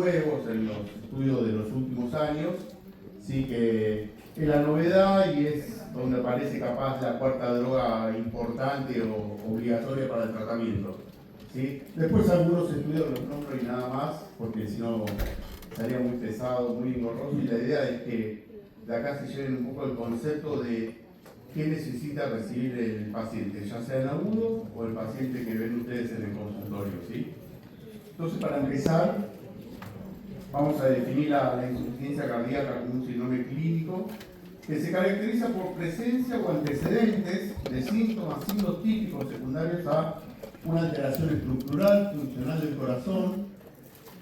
nuevos, en los estudios de los últimos años, sí que es la novedad y es donde aparece capaz la cuarta droga importante o obligatoria para el tratamiento. ¿Sí? Después algunos estudios los nombro y nada más, porque si no sería muy pesado, muy engorroso, y la idea es que de acá se lleven un poco el concepto de qué necesita recibir el paciente, ya sea en agudo o el paciente que ven ustedes en el consultorio. ¿Sí? Entonces, para empezar, vamos a definir la insuficiencia cardíaca como un síndrome clínico que se caracteriza por presencia o antecedentes de síntomas típicos secundarios a una alteración estructural, funcional del corazón,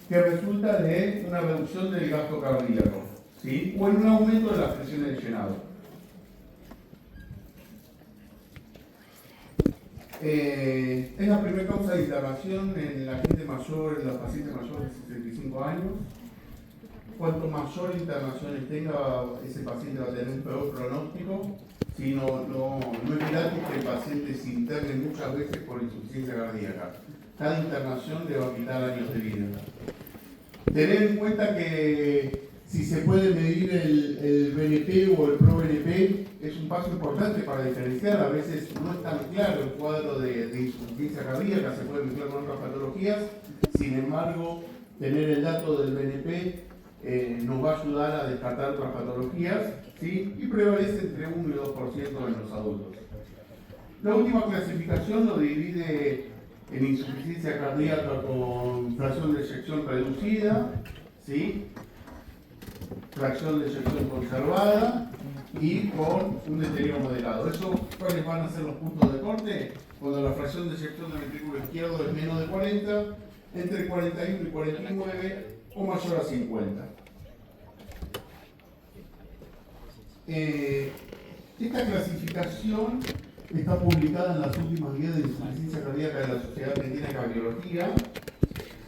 que resulta de una reducción del gasto cardíaco, ¿sí? O en un aumento de las presiones de llenado. Es la primera causa de internación en la gente mayor, en los pacientes mayores de 65 años. Cuanto mayor internaciones tenga, ese paciente va a tener un peor pronóstico. Si no es gratis que el paciente se interne muchas veces por insuficiencia cardíaca. Cada internación le va a quitar años de vida. Tener en cuenta que si se puede medir el BNP o el ProBNP es un paso importante para diferenciar. A veces no es tan claro el cuadro de insuficiencia cardíaca, se puede mezclar con otras patologías. Sin embargo, tener el dato del BNP nos va a ayudar a descartar otras patologías, ¿sí? Y prevalece entre 1 y 2% en los adultos. La última clasificación lo divide en insuficiencia cardíaca con fracción de eyección reducida, ¿sí? Fracción de eyección conservada y con un deterioro moderado. ¿Cuáles van a ser los puntos de corte? Cuando la fracción de eyección del ventrículo izquierdo es menos de 40, entre 41 y 49 o mayor a 50. Esta clasificación está publicada en las últimas guías de insuficiencia cardíaca de la Sociedad Argentina de Cardiología,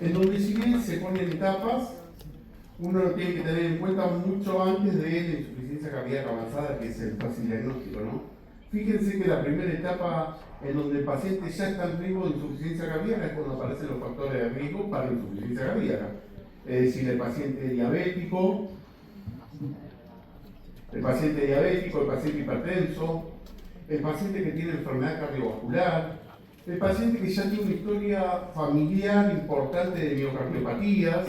en donde si bien se ponen etapas, uno lo tiene que tener en cuenta mucho antes de la insuficiencia cardíaca avanzada, que es el fácil diagnóstico, ¿no? Fíjense que la primera etapa en donde el paciente ya está en riesgo de insuficiencia cardíaca es cuando aparecen los factores de riesgo para la insuficiencia cardíaca. Es decir, el paciente diabético, el paciente hipertenso, el paciente que tiene enfermedad cardiovascular, el paciente que ya tiene una historia familiar importante de miocardiopatías,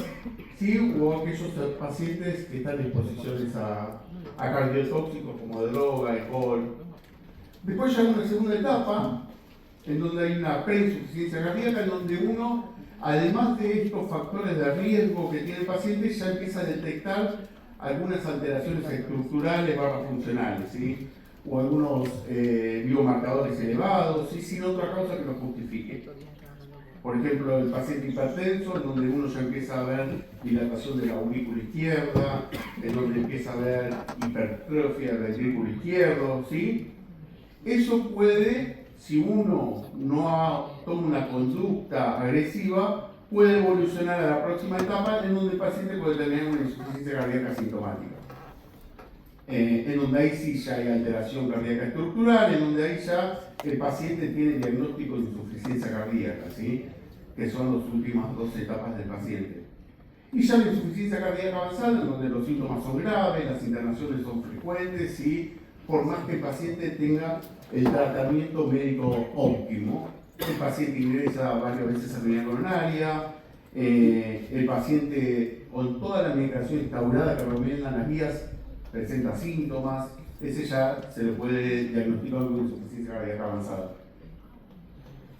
¿sí? O aquellos pacientes que están en exposiciones a cardiotóxicos como droga, alcohol. Después ya una segunda etapa, en donde hay una preinsuficiencia cardíaca, en donde uno, además de estos factores de riesgo que tiene el paciente, ya empieza a detectar algunas alteraciones estructurales funcionales, ¿sí? O algunos biomarcadores elevados, ¿sí? Sin otra causa que lo justifique. Por ejemplo, el paciente hipertenso, en donde uno ya empieza a ver dilatación de la aurícula izquierda, en donde empieza a ver hipertrofia del ventrículo izquierdo, ¿sí? Eso puede, si uno no toma una conducta agresiva, puede evolucionar a la próxima etapa en donde el paciente puede tener una insuficiencia cardíaca sintomática. En donde ahí sí ya hay alteración cardíaca estructural, en donde ahí ya el paciente tiene diagnóstico de insuficiencia cardíaca, ¿sí? Que son las últimas dos etapas del paciente. Y ya la insuficiencia cardíaca avanzada, en donde los síntomas son graves, las internaciones son frecuentes, y por más que el paciente tenga el tratamiento médico óptimo, el paciente ingresa varias veces a vía coronaria, el paciente con toda la medicación instaurada que recomiendan las guías presenta síntomas, ese ya se le puede diagnosticar con insuficiencia cardíaca avanzada.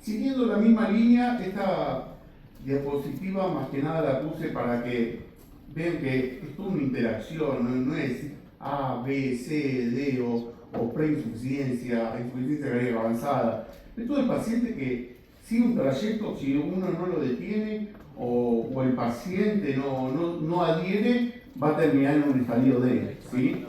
Siguiendo la misma línea, esta diapositiva más que nada la puse para que vean que es toda una interacción, no es A, B, C, D o preinsuficiencia, insuficiencia cardíaca avanzada. Es todo el paciente que sigue un trayecto, si uno no lo detiene o el paciente no adhiere, va a terminar en un estadio D, ¿sí?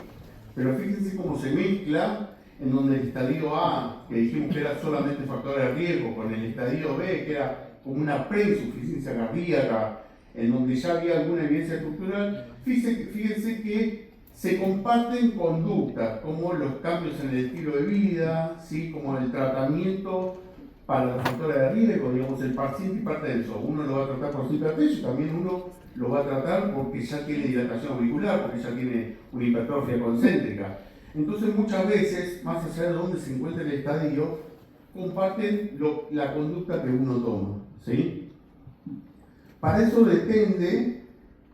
Pero fíjense cómo se mezcla, en donde el estadio A, que dijimos que era solamente factor de riesgo, con el estadio B, que era como una preinsuficiencia cardíaca, en donde ya había alguna evidencia estructural. Fíjense que se comparten conductas, como los cambios en el estilo de vida, ¿sí? Como el tratamiento para los factores de riesgo, digamos, el paciente hipertenso, uno lo va a tratar por su hipertenso, y también uno lo va a tratar porque ya tiene dilatación auricular, porque ya tiene una hipertrofia concéntrica. Entonces muchas veces, más allá de dónde se encuentra el estadio, comparten la conducta que uno toma, ¿sí? Para eso depende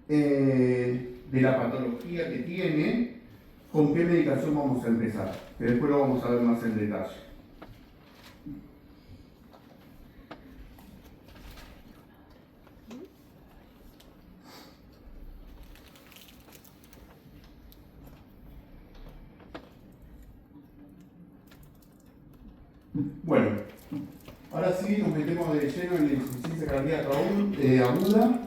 de la patología que tiene, con qué medicación vamos a empezar, que después lo vamos a ver más en detalle. Bueno, ahora sí nos metemos de lleno en la insuficiencia cardíaca aguda.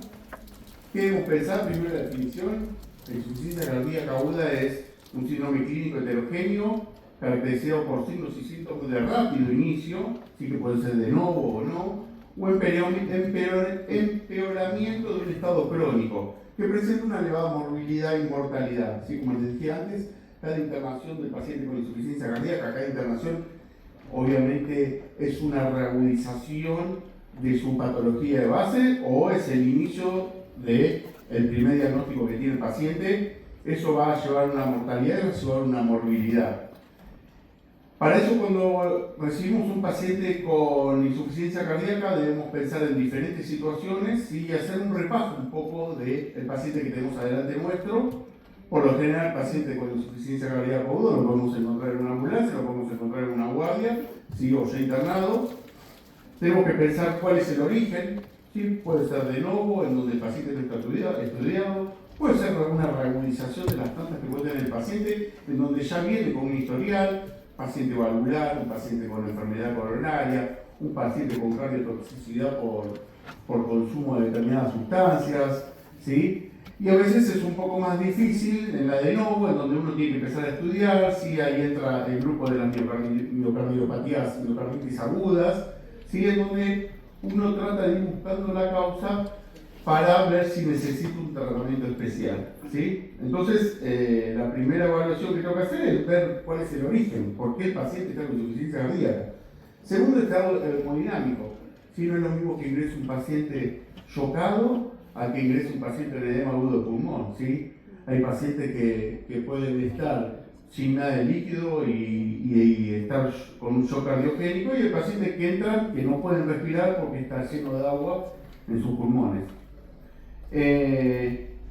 ¿Qué debemos pensar? Primero la definición. La insuficiencia cardíaca aguda es un síndrome clínico heterogéneo caracterizado por signos y síntomas de rápido inicio, sí que puede ser de nuevo o no, o empeoramiento de un estado crónico que presenta una elevada morbilidad e mortalidad. ¿Sí? Como les dije antes, cada internación del paciente con insuficiencia cardíaca, cada internación obviamente es una reagudización de su patología de base o es el inicio del primer diagnóstico que tiene el paciente. Eso va a llevar a una mortalidad y va a llevar a una morbilidad. Para eso, cuando recibimos un paciente con insuficiencia cardíaca, debemos pensar en diferentes situaciones y hacer un repaso un poco del paciente que tenemos adelante nuestro. Por lo general, el paciente con insuficiencia cardíaca aguda lo podemos encontrar en una ambulancia, lo podemos encontrar en una guardia, ¿sí? O ya internado. Tenemos que pensar cuál es el origen, ¿sí? Puede ser de nuevo, en donde el paciente no está estudiado, puede ser una reagudización de las tantas que puede tener el paciente, en donde ya viene con un historial, paciente valvular, un paciente con enfermedad coronaria, un paciente con cardiotoxicidad por consumo de determinadas sustancias, ¿sí? Y a veces es un poco más difícil en la de nuevo, en donde uno tiene que empezar a estudiar, ¿sí? Ahí entra el grupo de las miocardiopatías, miocarditis agudas, ¿sí? En donde uno trata de ir buscando la causa para ver si necesita un tratamiento especial, ¿sí? Entonces, la primera evaluación que tengo que hacer es ver cuál es el origen, por qué el paciente está con insuficiencia cardíaca. Segundo, el estado hemodinámico. ¿Sí? No es lo mismo que ingrese un paciente chocado a que ingrese un paciente en edema agudo de pulmón, ¿sí? Hay pacientes que pueden estar sin nada de líquido y estar con un shock cardiogénico, y hay pacientes que entran que no pueden respirar porque está lleno de agua en sus pulmones.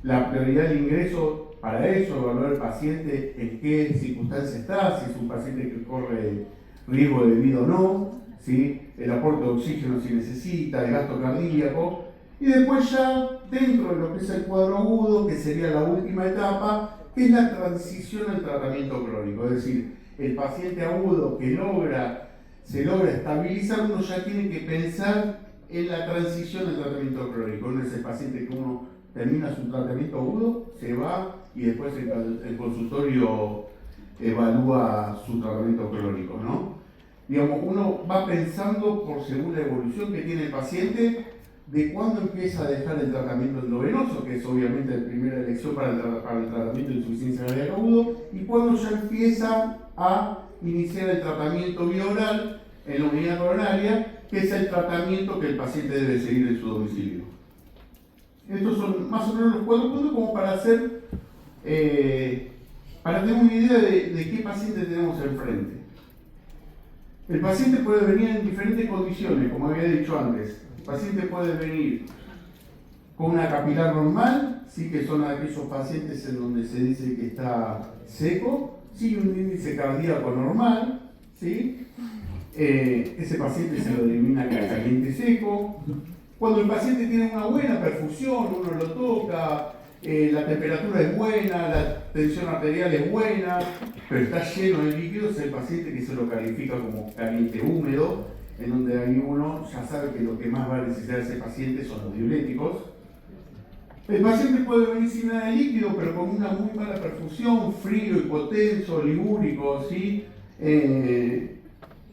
La prioridad de ingreso para eso, evaluar al paciente en qué circunstancia está, si es un paciente que corre riesgo de vida o no, ¿sí? El aporte de oxígeno si necesita, el gasto cardíaco. Y después ya dentro de lo que es el cuadro agudo, que sería la última etapa, que es la transición al tratamiento crónico. Es decir, el paciente agudo que se logra estabilizar, uno ya tiene que pensar en la transición al tratamiento crónico. No es el paciente que uno termina su tratamiento agudo, se va y después el consultorio evalúa su tratamiento crónico, ¿no? Digamos, uno va pensando según la evolución que tiene el paciente, de cuándo empieza a dejar el tratamiento endovenoso, que es obviamente la primera elección para el tratamiento de insuficiencia cardíaca agudo, y cuándo ya empieza a iniciar el tratamiento vía oral en la unidad coronaria, que es el tratamiento que el paciente debe seguir en su domicilio. Estos son más o menos los 4 puntos como para tener una idea de qué paciente tenemos enfrente. El paciente puede venir en diferentes condiciones, como había dicho antes. El paciente puede venir con una capilar normal, sí, que son aquellos pacientes en donde se dice que está seco, sí, un índice cardíaco normal, ¿sí? Ese paciente se lo denomina caliente seco. Cuando el paciente tiene una buena perfusión, uno lo toca, la temperatura es buena, la tensión arterial es buena, pero está lleno de líquidos, es el paciente que se lo califica como caliente húmedo, en donde ahí uno ya sabe que lo que más va a necesitar ese paciente son los diuréticos. El paciente puede venir sin nada de líquido, pero con una muy mala perfusión, frío, hipotenso, ligúrico, ¿sí?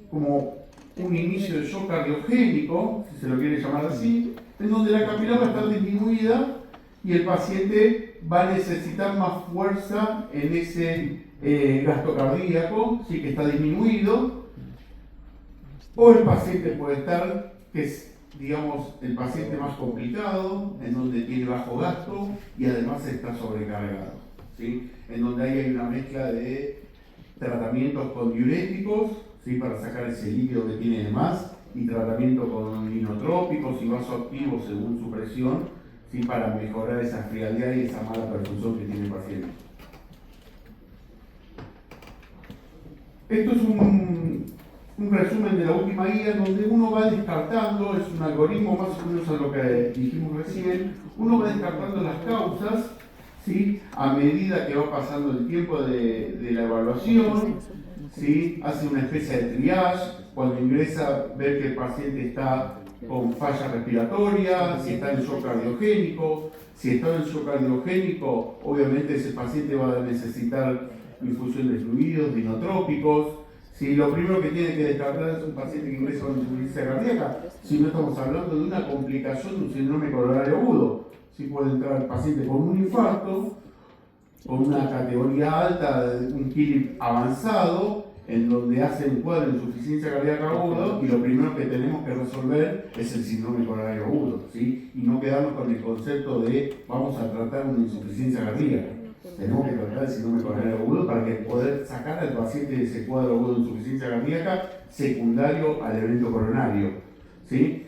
Como un inicio de shock cardiogénico, si se lo quiere llamar así, en donde la capilar va a estar disminuida y el paciente va a necesitar más fuerza en ese gasto cardíaco, ¿sí? Que está disminuido. O el paciente puede estar, que es digamos, el paciente más complicado, en donde tiene bajo gasto y además está sobrecargado, ¿sí? En donde ahí hay una mezcla de tratamientos con diuréticos, ¿sí? Para sacar ese líquido que tiene de más, y tratamiento con inotrópicos y vasoactivos según su presión, ¿sí? Para mejorar esa frialdad y esa mala perfusión que tiene el paciente. Esto es un resumen de la última guía donde uno va descartando, es un algoritmo más o menos a lo que dijimos recién, uno va descartando las causas, ¿sí? A medida que va pasando el tiempo de la evaluación, ¿sí? Hace una especie de triage, cuando ingresa ver que el paciente está con falla respiratoria, si está en shock cardiogénico, si está en shock cardiogénico, obviamente ese paciente va a necesitar infusión de fluidos, de inotrópicos. Si lo primero que tiene que descartar es un paciente que ingresa con insuficiencia cardíaca, si no estamos hablando de una complicación de un síndrome coronario agudo. Si puede entrar el paciente con un infarto, con una categoría alta, un KILIP avanzado, en donde hace un cuadro de insuficiencia cardíaca aguda, y lo primero que tenemos que resolver es el síndrome coronario agudo, ¿sí? Y no quedarnos con el concepto de vamos a tratar una insuficiencia cardíaca. Tenemos que tratar el síndrome coronario agudo para que poder sacar al paciente de ese cuadro agudo de insuficiencia cardíaca secundario al evento coronario, ¿sí?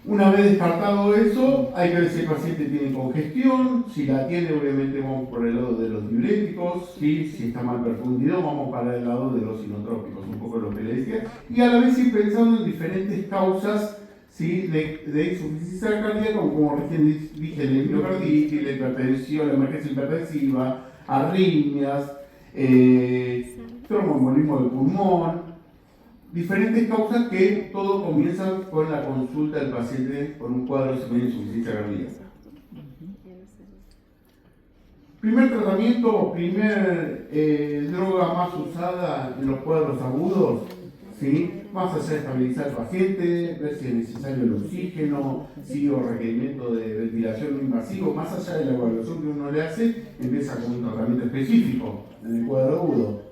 Una vez descartado eso, hay que ver si el paciente tiene congestión. Si la tiene, obviamente vamos por el lado de los diuréticos, ¿sí? Si está mal perfundido, vamos para el lado de los inotrópicos, un poco lo que le decía, y a la vez ir pensando en diferentes causas, ¿sí? de insuficiencia cardíaca, como recién dije, la miocarditis, la hipertensión, la emergencia hipertensiva, arritmias, tromboembolismo del pulmón, diferentes causas que todo comienza con la consulta del paciente con un cuadro de insuficiencia cardíaca. Primer tratamiento, primer droga más usada en los cuadros agudos, ¿sí? Más allá de estabilizar al paciente, ver si es necesario el oxígeno, si o requerimiento de ventilación no invasivo, más allá de la evaluación que uno le hace, empieza con un tratamiento específico en el cuadro agudo.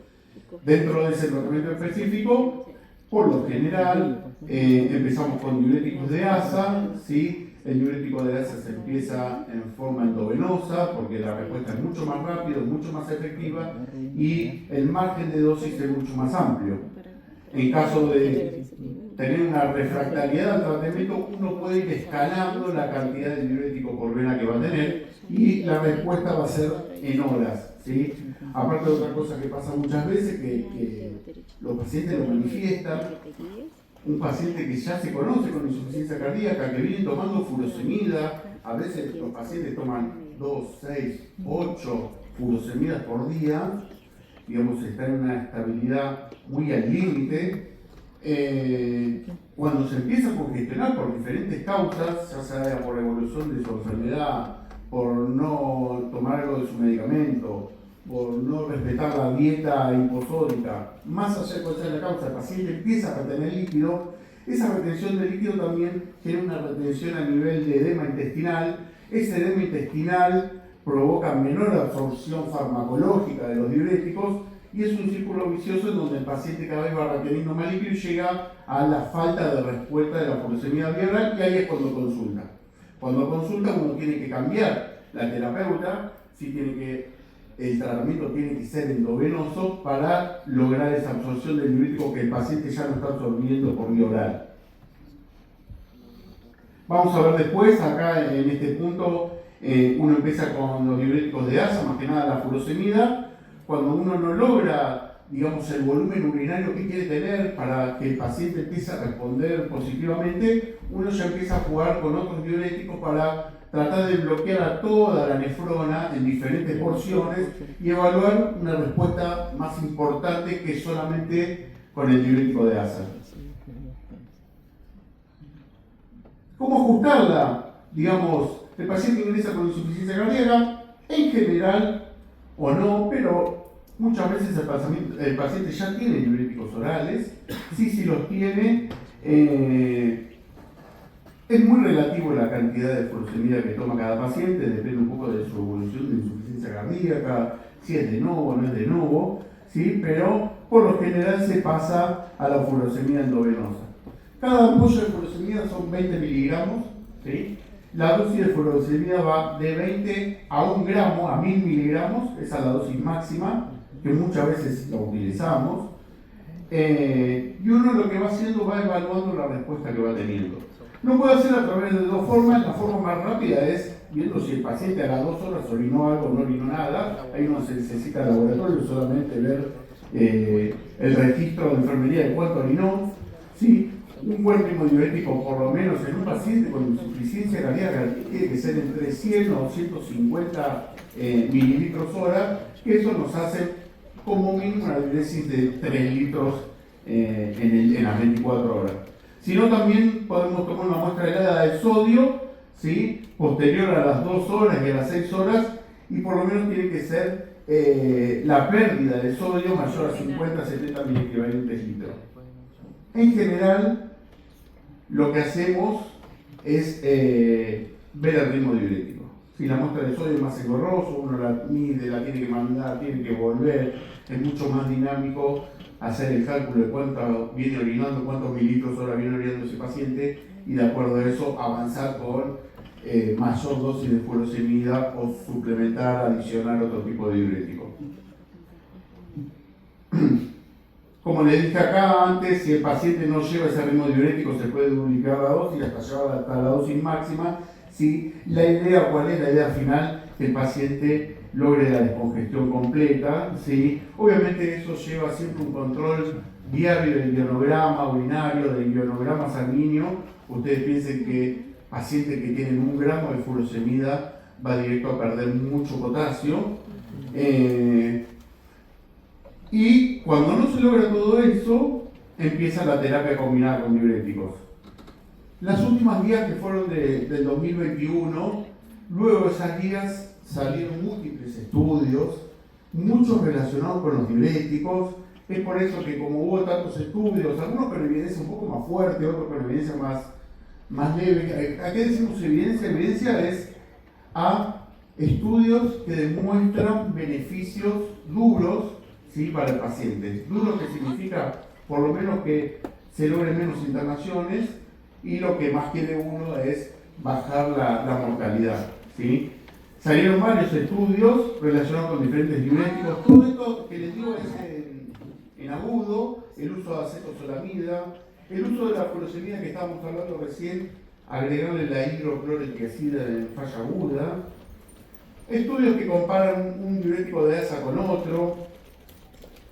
Dentro de ese tratamiento específico, por lo general, empezamos con diuréticos de asa, ¿sí? El diurético de asa se empieza en forma endovenosa porque la respuesta es mucho más rápida, mucho más efectiva y el margen de dosis es mucho más amplio. En caso de tener una refractariedad al tratamiento, uno puede ir escalando la cantidad de diurético por vena que va a tener y la respuesta va a ser en horas, ¿sí? Aparte de otra cosa que pasa muchas veces, que los pacientes lo manifiestan, un paciente que ya se conoce con insuficiencia cardíaca, que viene tomando furosemida, a veces los pacientes toman 2, 6, 8 furosemidas por día, digamos, está en una estabilidad muy al límite. Cuando se empieza a congestionar por diferentes causas, ya sea por evolución de su enfermedad, por no tomar algo de su medicamento, por no respetar la dieta hiposódica, más allá de cuál sea la causa, el paciente empieza a retener líquido, esa retención de líquido también tiene una retención a nivel de edema intestinal, ese edema intestinal provoca menor absorción farmacológica de los diuréticos y es un círculo vicioso en donde el paciente cada vez va reteniendo más líquido y llega a la falta de respuesta de la furosemida viral y ahí es cuando consulta. Cuando consulta uno tiene que cambiar la terapeuta, el tratamiento tiene que ser endovenoso para lograr esa absorción del diurético que el paciente ya no está absorbiendo por vía oral. Vamos a ver después, acá en este punto, uno empieza con los diuréticos de asa, más que nada la furosemida. Cuando uno no logra, digamos, el volumen urinario que quiere tener para que el paciente empiece a responder positivamente, uno ya empieza a jugar con otros diuréticos para tratar de bloquear a toda la nefrona en diferentes porciones y evaluar una respuesta más importante que solamente con el diurético de asa. ¿Cómo ajustarla? Digamos, el paciente ingresa con insuficiencia cardíaca, en general, o no, pero muchas veces el paciente ya tiene diuréticos orales, sí los tiene. Es muy relativo la cantidad de furosemida que toma cada paciente, depende un poco de su evolución de insuficiencia cardíaca, si es de novo o no es de novo, ¿sí? Pero por lo general se pasa a la furosemida endovenosa. Cada ampolla de furosemida son 20 miligramos, ¿sí? La dosis de furosemida va de 20 a 1 gramo, a 1000 miligramos, esa es la dosis máxima, que muchas veces la utilizamos. Y uno lo que va haciendo va evaluando la respuesta que va teniendo. Lo puede hacer a través de dos formas. La forma más rápida es viendo si el paciente a las 2 horas orinó algo o no orinó nada. Ahí no se necesita laboratorio, solamente ver el registro de enfermería de cuánto orinó. ¿Sí? Un buen ritmo diurético, por lo menos en un paciente con insuficiencia cardíaca, tiene que ser entre 100 o 150 mililitros hora, que eso nos hace como mínimo una diuresis de 3 litros en las 24 horas. Si no, también podemos tomar una muestra helada de sodio, ¿sí? Posterior a las 2 horas y a las 6 horas, y por lo menos tiene que ser la pérdida de sodio mayor a 50-70 miliequivalentes litros. En general, lo que hacemos es ver el ritmo diurético. Si la muestra de sodio es más engorroso, uno la mide, la tiene que mandar, tiene que volver, es mucho más dinámico hacer el cálculo de cuánto viene orinando, cuántos mililitros hora viene orinando ese paciente, y de acuerdo a eso avanzar con mayor dosis de furosemida o suplementar, adicionar otro tipo de diurético. Como les dije acá antes, si el paciente no lleva ese ritmo diurético, se puede duplicar la dosis hasta llevar hasta la dosis máxima. ¿Sí? La idea, ¿cuál es la idea final? Que el paciente logre la descongestión completa. ¿Sí? Obviamente eso lleva siempre un control diario del ionograma urinario, del ionograma sanguíneo. Ustedes piensen que pacientes que tienen 1 gramo de furosemida va directo a perder mucho potasio. Y cuando no se logra todo eso, empieza la terapia combinada con diuréticos. Las últimas guías que fueron del 2021, luego de esas guías salieron múltiples estudios, muchos relacionados con los diuréticos. Es por eso que como hubo tantos estudios, algunos con evidencia un poco más fuerte, otros con evidencia más leve. ¿A qué decimos evidencia? Evidencia es a estudios que demuestran beneficios duros, ¿sí? Para el paciente. Duro que significa por lo menos que se logren menos internaciones, y lo que más quiere uno es bajar la mortalidad. ¿Sí? Salieron varios estudios relacionados con diferentes diuréticos. Todo esto que les digo es en agudo, el uso de acetosolamida, el uso de la furosemida que estábamos hablando recién, agregarle la hidroclorotiazida en falla aguda, estudios que comparan un diurético de ASA con otro,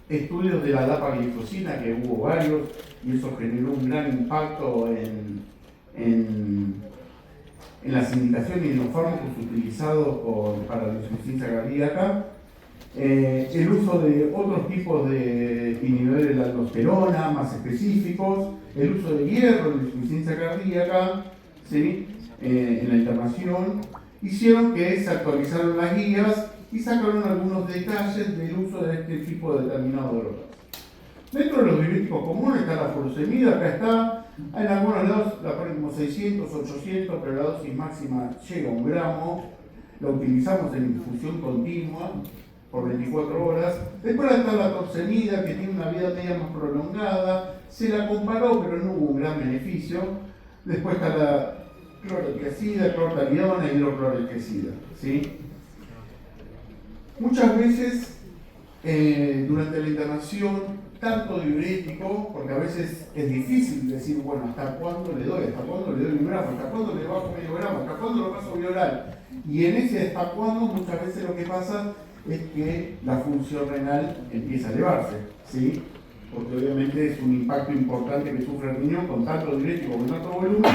estudios de la dapaglifosina, que hubo varios, y eso generó un gran impacto en las indicaciones y en los fármacos utilizados para la insuficiencia cardíaca, el uso de otros tipos de inhibidores de la aldosterona más específicos, el uso de hierro en la insuficiencia cardíaca, ¿sí? En la internación, hicieron que se actualizaron las guías y sacaron algunos detalles del uso de este tipo de determinados drogas. Dentro de los diuréticos comunes está la furosemida, acá está. En algunos lados la ponen como 600, 800, pero la dosis máxima llega a 1 gramo. La utilizamos en infusión continua por 24 horas. Después está la torsemida, que tiene una vida media más prolongada. Se la comparó, pero no hubo un gran beneficio. Después está la clorotiazida, clortalidona y hidroclorotiazida, ¿sí? Muchas veces durante la internación, tanto diurético, porque a veces es difícil decir, bueno, ¿hasta cuándo le doy? ¿Hasta cuándo le doy 1 gramo? ¿Hasta cuándo le bajo medio gramo? ¿Hasta cuándo lo paso vía oral? Y en ese hasta cuándo muchas veces lo que pasa es que la función renal empieza a elevarse, ¿sí? Porque obviamente es un impacto importante que sufre el riñón con tanto diurético, con tanto volumen,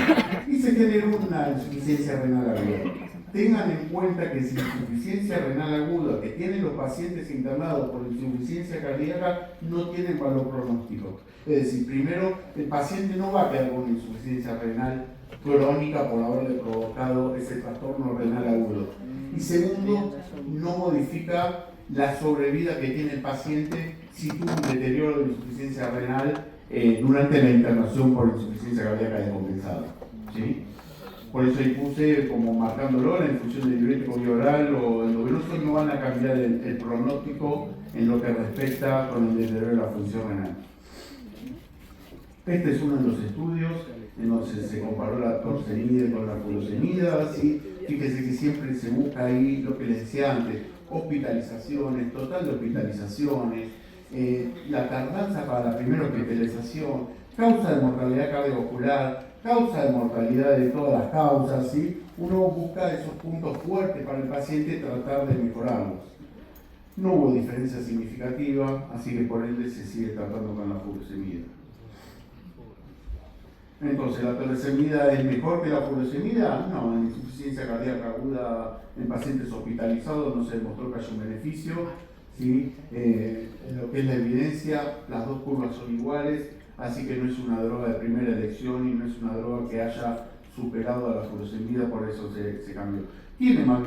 y se genera una insuficiencia renal aguda. Tengan en cuenta que si insuficiencia renal aguda que tienen los pacientes internados por insuficiencia cardíaca no tienen valor pronóstico. Es decir, primero, el paciente no va a quedar con insuficiencia renal crónica por haberle provocado ese trastorno renal agudo. Y segundo, no modifica la sobrevida que tiene el paciente si tuvo un deterioro de insuficiencia renal durante la internación por insuficiencia cardíaca descompensada. ¿Sí? Por eso ahí puse como marcándolo, la infusión de diurético vía oral o endovenoso no van a cambiar el pronóstico en lo que respecta con el deterioro de la función renal. Este es uno de los estudios en donde se comparó la torsemida con la furosemida, ¿sí? Fíjese que siempre se busca ahí lo que les decía antes, hospitalizaciones, total de hospitalizaciones, la tardanza para la primera hospitalización, causa de mortalidad cardiovascular, causa de mortalidad de todas las causas, ¿sí? Uno busca esos puntos fuertes para el paciente y tratar de mejorarlos. No hubo diferencia significativa, así que por ende se sigue tratando con la furosemida. Entonces, ¿la torsemida es mejor que la furosemida? No, en insuficiencia cardíaca aguda en pacientes hospitalizados no se demostró que haya un beneficio, ¿sí? En lo que es la evidencia, las dos curvas son iguales, así que no es una droga de primera elección y no es una droga que haya superado a la furosemida, por eso se cambió. Tiene más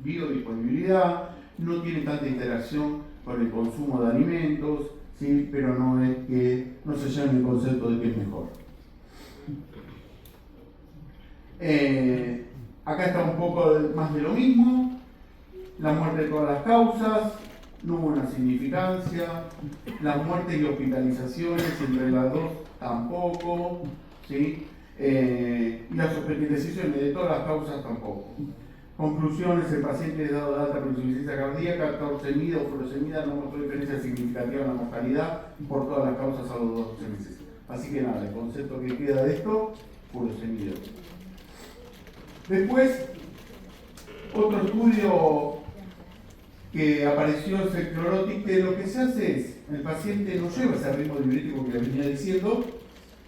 biodisponibilidad, no tiene tanta interacción con el consumo de alimentos, ¿sí? Pero no es que no se llame el concepto de que es mejor. Acá está un poco más de lo mismo, la muerte de todas las causas, no hubo una significancia, las muertes y hospitalizaciones entre las dos tampoco, ¿sí? Y las hospitalizaciones de todas las causas tampoco. Conclusiones: el paciente dado de alta por insuficiencia cardíaca, torsemida o furosemida no mostró diferencia significativa en la mortalidad por todas las causas a los 12 meses. Así que nada, el concepto que queda de esto, furosemida. Después, otro estudio que apareció es el clorotic, que lo que se hace es, el paciente no lleva ese ritmo diurético que le venía diciendo,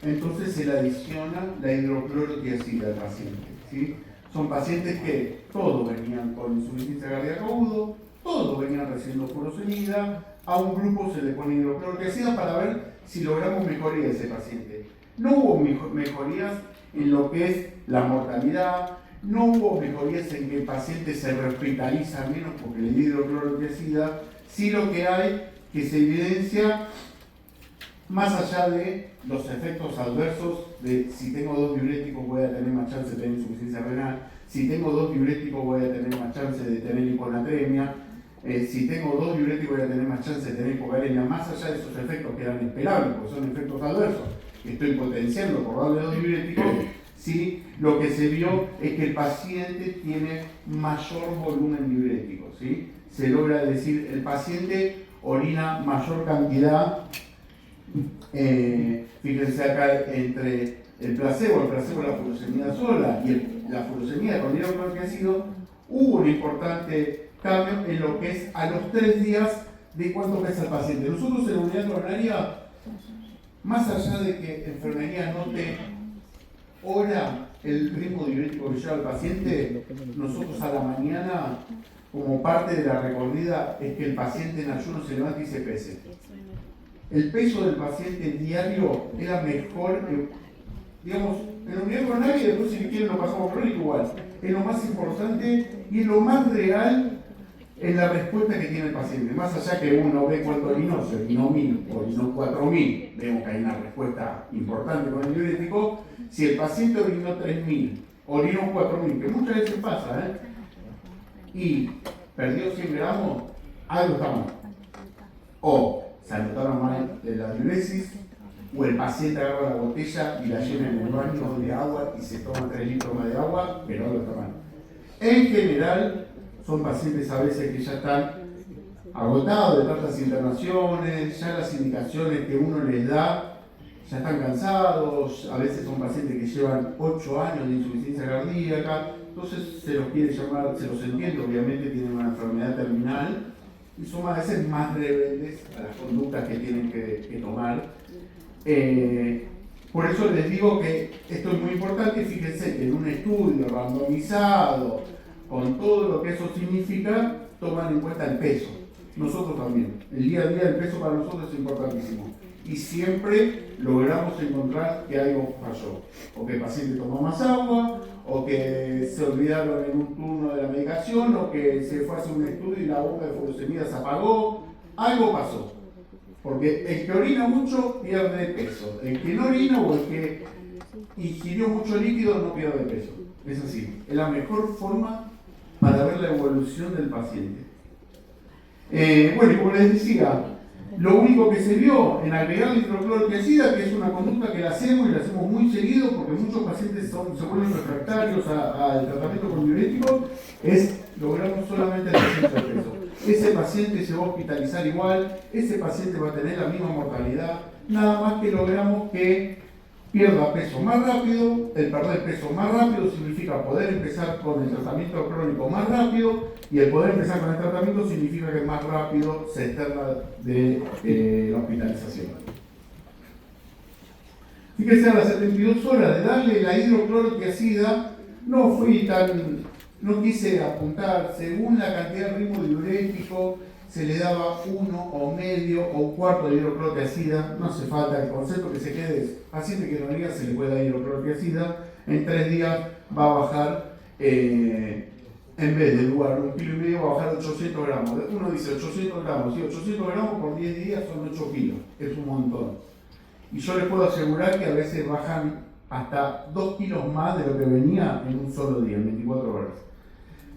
entonces se le adiciona la hidroclorotiazida al paciente, ¿sí? Son pacientes que todos venían con insuficiencia cardíaca aguda, todos venían recibiendo furosemida, a un grupo se le pone hidroclorotiazida para ver si logramos mejoría de ese paciente. No hubo mejorías en lo que es la mortalidad, no hubo mejorías en que el paciente se rehospitaliza menos porque le dio hidroclorotiazida, sí lo que hay que se evidencia, más allá de los efectos adversos de si tengo dos diuréticos voy a tener más chance de tener insuficiencia renal, si tengo dos diuréticos voy a tener más chance de tener hiponatremia, si tengo dos diuréticos voy a tener más chance de tener hipocalemia, más allá de esos efectos que eran esperables, porque son efectos adversos, que estoy potenciando por darle dos diuréticos, ¿sí? Lo que se vio es que el paciente tiene mayor volumen diurético, ¿sí? Se logra decir, el paciente orina mayor cantidad. Fíjense acá entre el placebo la furosemida sola y la furosemida con hidroclorotiazida, hubo un importante cambio en lo que es a los 3 días de cuánto pesa el paciente. Nosotros en la unidad coronaria, más allá de que enfermería note hora el ritmo diurético que lleva el paciente, nosotros a la mañana, como parte de la recorrida, es que el paciente en ayuno se levante y se pese. El peso del paciente diario era mejor, digamos, en la unidad coronaria, y después si quieren lo pasamos por él igual. Es lo más importante y es lo más real en la respuesta que tiene el paciente. Más allá que uno ve cuánto orinó, si orinó 1000 o orinó 4000, vemos que hay una respuesta importante con el diurético. Si el paciente orinó 3000, orinó 4000, que muchas veces pasa, y perdió 100 gramos, algo está mal. O se anotaron mal la diuresis, o el paciente agarra la botella y la llena en el baño de agua y se toma 3 litros más de agua, pero algo está mal. En general, son pacientes a veces que ya están agotados de tantas internaciones, ya las indicaciones que uno les da ya están cansados, a veces son pacientes que llevan 8 años de insuficiencia cardíaca, entonces se los quiere llamar, se los entiende, obviamente tienen una enfermedad terminal y son a veces más rebeldes a las conductas que tienen que tomar. Por eso les digo que esto es muy importante. Fíjense que en un estudio randomizado, con todo lo que eso significa, toman en cuenta el peso. Nosotros también. El día a día el peso para nosotros es importantísimo. Y siempre logramos encontrar que algo falló. O que el paciente tomó más agua, o que se olvidaron en un turno de la medicación, o que se fue a hacer un estudio y la bomba de furosemida se apagó. Algo pasó. Porque el que orina mucho pierde peso. El que no orina o el que ingirió mucho líquido no pierde peso. Es así. Es la mejor forma para ver la evolución del paciente. Bueno, y como les decía, Lo único que se vio en agregar hidroclorotiazida, que es una conducta que la hacemos y la hacemos muy seguido porque muchos pacientes se vuelven refractarios al tratamiento con diuréticos, es logramos solamente el descenso de peso. Ese paciente se va a hospitalizar igual, ese paciente va a tener la misma mortalidad, nada más que logramos que pierda peso más rápido. El perder peso más rápido significa poder empezar con el tratamiento crónico más rápido, y el poder empezar con el tratamiento significa que más rápido se externa de la hospitalización. Fíjense, a las 72 horas de darle la hidroclorotiazida, no quise apuntar, según la cantidad de ritmo diurético, se le daba 1 o medio o un cuarto de hidroclorotiazida. No hace falta, el concepto que se quede es, paciente que no diga se le puede dar hidroclorotiazida, en 3 días va a bajar, en vez de lugar 1,5 kg, va a bajar 800 gramos. Uno dice 800 gramos, y 800 gramos por 10 días son 8 kilos, es un montón. Y yo les puedo asegurar que a veces bajan hasta 2 kilos más de lo que venía en un solo día, en 24 horas.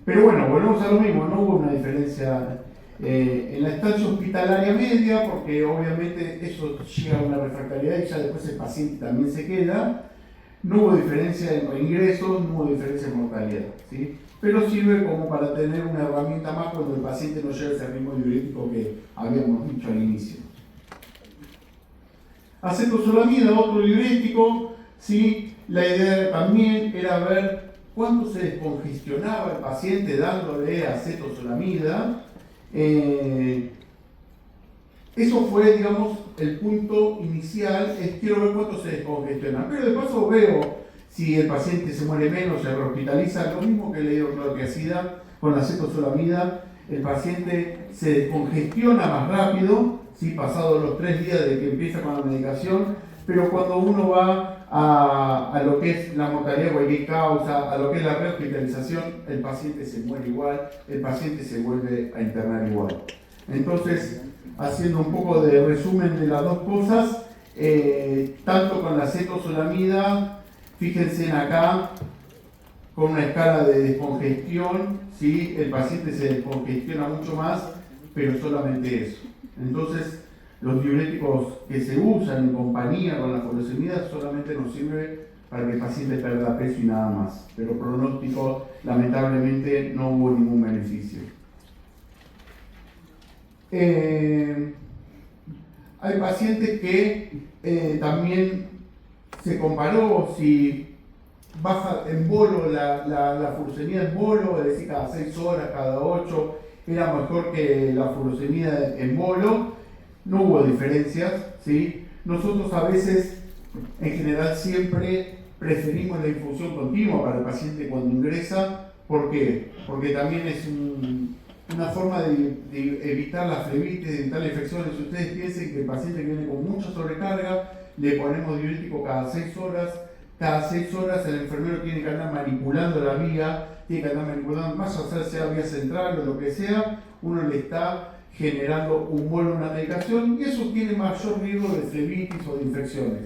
Pero bueno, volvemos a lo mismo, no hubo una diferencia en la estancia hospitalaria media, porque obviamente eso llega a una refractariedad y ya después el paciente también se queda. No hubo diferencia en reingresos, no hubo diferencia en mortalidad, ¿sí? Pero sirve como para tener una herramienta más cuando el paciente no llega a ese ritmo diurético que habíamos dicho al inicio. Acetosolamida, otro diurético, ¿sí? La idea también era ver cuánto se descongestionaba el paciente dándole acetosolamida. Eso fue, digamos, el punto inicial, es quiero ver cuánto se descongestiona. Pero de paso veo si el paciente se muere menos, se rehospitaliza, lo mismo que le digo hidroclorotiazida con la acetosolamida, el paciente se descongestiona más rápido, ¿sí? Pasados los 3 días de que empieza con la medicación, pero cuando uno va a lo que es la mortalidad de cualquier causa, a lo que es la rehospitalización, el paciente se muere igual, el paciente se vuelve a internar igual. Entonces, haciendo un poco de resumen de las dos cosas, tanto con la acetosolamida, fíjense en acá, con una escala de descongestión, ¿sí? El paciente se descongestiona mucho más, pero solamente eso. Entonces, los diuréticos que se usan en compañía con la furosemida solamente nos sirve para que el paciente pierda peso y nada más. Pero pronóstico, lamentablemente, no hubo ningún beneficio. Hay pacientes que también se comparó si baja en bolo la furosemida en bolo, es decir, cada 6 horas, cada 8, era mejor que la furosemida en bolo. No hubo diferencias, ¿sí? Nosotros a veces, en general, siempre preferimos la infusión continua para el paciente cuando ingresa. ¿Por qué? Porque también es una forma de evitar la flebitis, de evitar la infección. Si ustedes piensen que el paciente viene con mucha sobrecarga, le ponemos diurético cada 6 horas. Cada 6 horas el enfermero tiene que andar manipulando la vía, tiene que andar manipulando, más allá sea vía central o lo que sea, uno le está generando un bolo, una medicación, y eso tiene mayor riesgo de flebitis o de infecciones.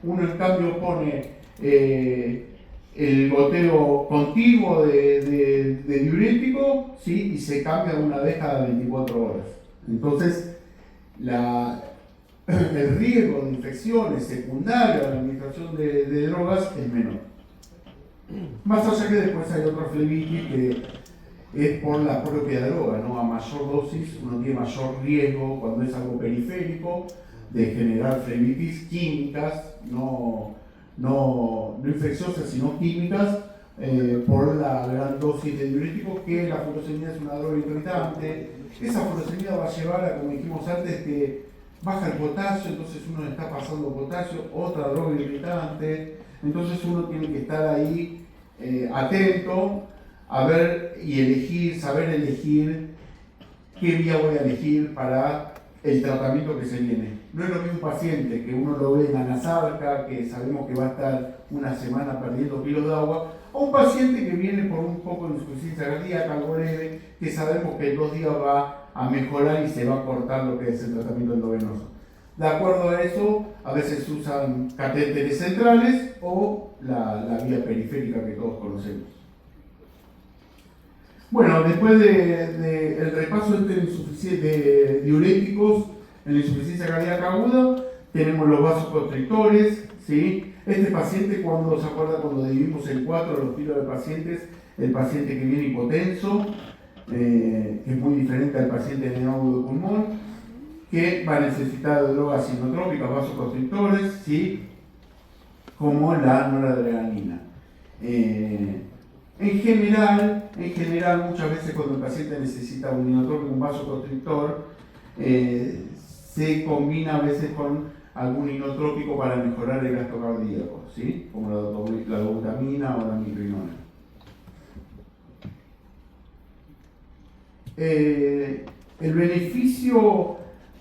Uno en cambio pone el goteo continuo de diurético, ¿sí? Y se cambia una vez cada 24 horas. Entonces, el riesgo de infecciones secundarias a la administración de drogas es menor. Más allá que después hay otra flebitis que es por la propia droga, ¿no? A mayor dosis uno tiene mayor riesgo cuando es algo periférico de generar flebitis químicas, no infecciosas sino químicas, por la gran dosis de diurético, que la furosemida es una droga irritante. Esa furosemida va a llevar a, como dijimos antes, que baja el potasio, entonces uno le está pasando potasio, otra droga irritante, entonces uno tiene que estar ahí atento a ver y elegir, saber elegir qué vía voy a elegir para el tratamiento que se viene. No es lo mismo un paciente que uno lo ve en anasarca, que sabemos que va a estar una semana perdiendo kilos de agua, o un paciente que viene por un poco de insuficiencia cardíaca, algo leve, que sabemos que en 2 días va a mejorar y se va a cortar lo que es el tratamiento endovenoso. De acuerdo a eso, a veces usan catéteres centrales o la vía periférica que todos conocemos. Bueno, después del repaso de diuréticos, En la insuficiencia cardíaca aguda tenemos los vasoconstrictores, ¿sí? Este paciente, cuando se acuerda, cuando dividimos en 4 los tipos de pacientes, el paciente que viene hipotenso, que es muy diferente al paciente de agudo de pulmón, que va a necesitar de drogas inotrópicas, vasoconstrictores, ¿sí? Como la noradrenalina. En general, muchas veces cuando el paciente necesita un inotrópico, un vasoconstrictor, se combina a veces con algún inotrópico para mejorar el gasto cardíaco, ¿sí? Como la dobutamina o la micrinona. El beneficio,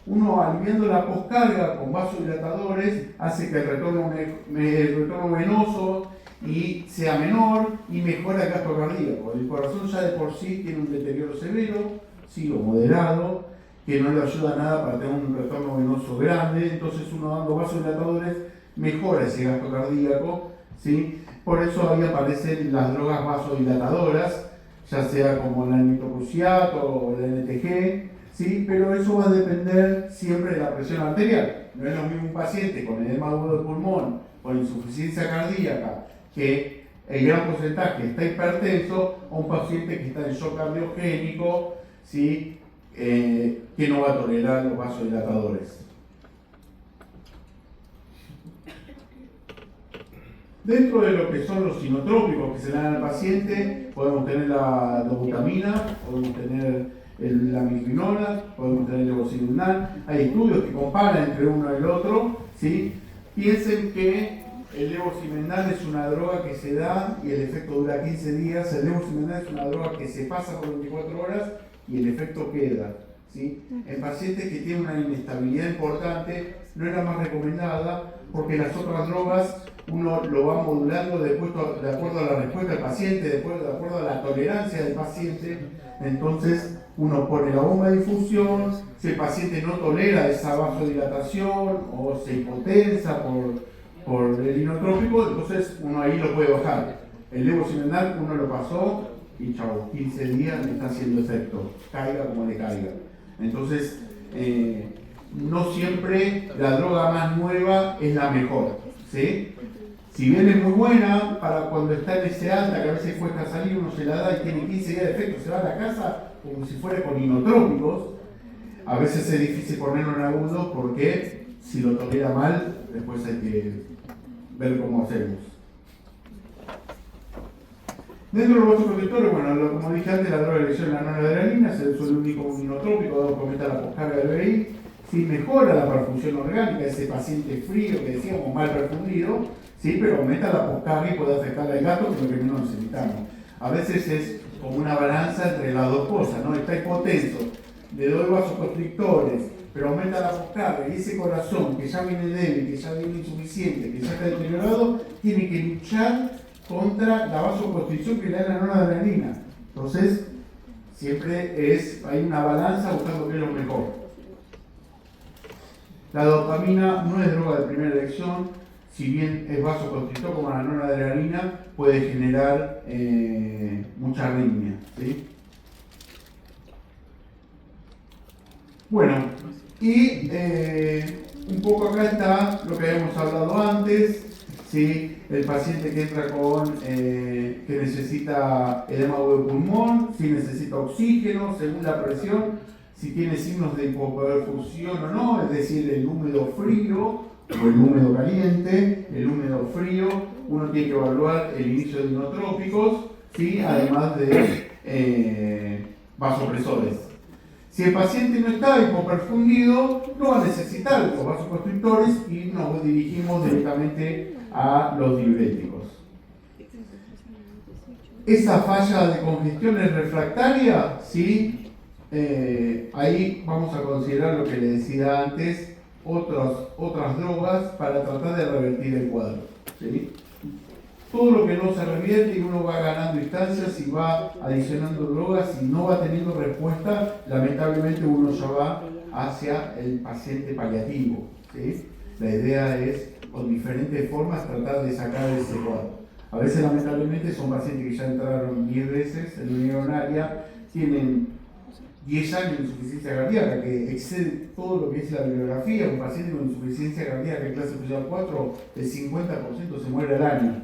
uno aliviando la poscarga con vasodilatadores, hace que el retorno venoso sea menor y mejora el gasto cardíaco. El corazón ya de por sí tiene un deterioro severo, sí, o moderado, que no le ayuda nada para tener un retorno venoso grande. Entonces uno dando vasodilatadores mejora ese gasto cardíaco, ¿sí? Por eso ahí aparecen las drogas vasodilatadoras, ya sea como la nitroprusiato o la NTG, ¿sí? Pero eso va a depender siempre de la presión arterial. No es lo mismo un paciente con edema agudo de pulmón, con insuficiencia cardíaca, que el gran porcentaje está hipertenso, o un paciente que está en shock cardiogénico, ¿sí? Que no va a tolerar los vasodilatadores. Dentro de lo que son los inotrópicos que se le dan al paciente, podemos tener la dobutamina, podemos tener la micrinona, podemos tener el levosimendan. Hay estudios que comparan entre uno y el otro, ¿sí? Piensen que el levosimendan es una droga que se da y el efecto dura 15 días. El levosimendan es una droga que se pasa por 24 horas y el efecto queda, ¿sí? En pacientes que tienen una inestabilidad importante no es la más recomendada, porque las otras drogas uno lo va modulando de acuerdo a la respuesta del paciente, de acuerdo a la tolerancia del paciente. Entonces uno pone la bomba de infusión, si el paciente no tolera esa vasodilatación o se hipotensa por el inotrópico, entonces uno ahí lo puede bajar. El levosimendan uno lo pasó y chao, 15 días le está haciendo efecto, caiga como le caiga. Entonces, no siempre la droga más nueva es la mejor, ¿sí? Si bien es muy buena para cuando está en ese alta, que a veces cuesta salir, uno se la da y tiene 15 días de efecto, se va a la casa como si fuera con inotrópicos. A veces es difícil ponerlo en agudo porque si lo tolera mal, después hay que ver cómo hacemos. Dentro de los vasoconstrictores, bueno, como dije antes, la droga de elección es la noradrenalina, es el único inotrópico dado que aumenta la poscarga del VI, sí mejora la perfusión orgánica, ese paciente frío que decíamos mal perfundido, sí, pero aumenta la poscarga y puede afectar al gato, que es lo que menos necesitamos. A veces es como una balanza entre las dos cosas, ¿no? Está hipotenso, le doy vasoconstrictores, pero aumenta la poscarga y ese corazón que ya viene débil, que ya viene insuficiente, que ya está deteriorado, tiene que luchar contra la vasoconstricción que le da la noradrenalina. Entonces, siempre hay una balanza buscando qué es lo mejor. La dopamina no es droga de primera elección, si bien es vasoconstrictor como la noradrenalina, puede generar mucha arritmia, ¿sí? Bueno, y un poco acá está lo que habíamos hablado antes, ¿sí? El paciente que entra que necesita edema agudo de pulmón, si necesita oxígeno según la presión, si tiene signos de hipoperfusión o no, es decir, el húmedo frío o el húmedo caliente. El húmedo frío, uno tiene que evaluar el inicio de inotrópicos, ¿sí? Además de vasopresores. Si el paciente no está hipoperfundido, no va a necesitar los vasoconstrictores y nos dirigimos directamente a los diuréticos. Esa falla de congestión es refractaria, ¿sí? Ahí vamos a considerar lo que le decía antes, otras drogas para tratar de revertir el cuadro, ¿sí? Todo lo que no se revierte y uno va ganando instancias y va adicionando drogas y no va teniendo respuesta, lamentablemente uno ya va hacia el paciente paliativo, ¿sí? La idea es, con diferentes formas, tratar de sacar ese cuadro. A veces, lamentablemente, son pacientes que ya entraron 10 veces en la unidad urinaria, tienen 10 años de insuficiencia cardíaca, que excede todo lo que es la bibliografía. Un paciente con insuficiencia cardíaca en clase especial 4, el 50% se muere al año.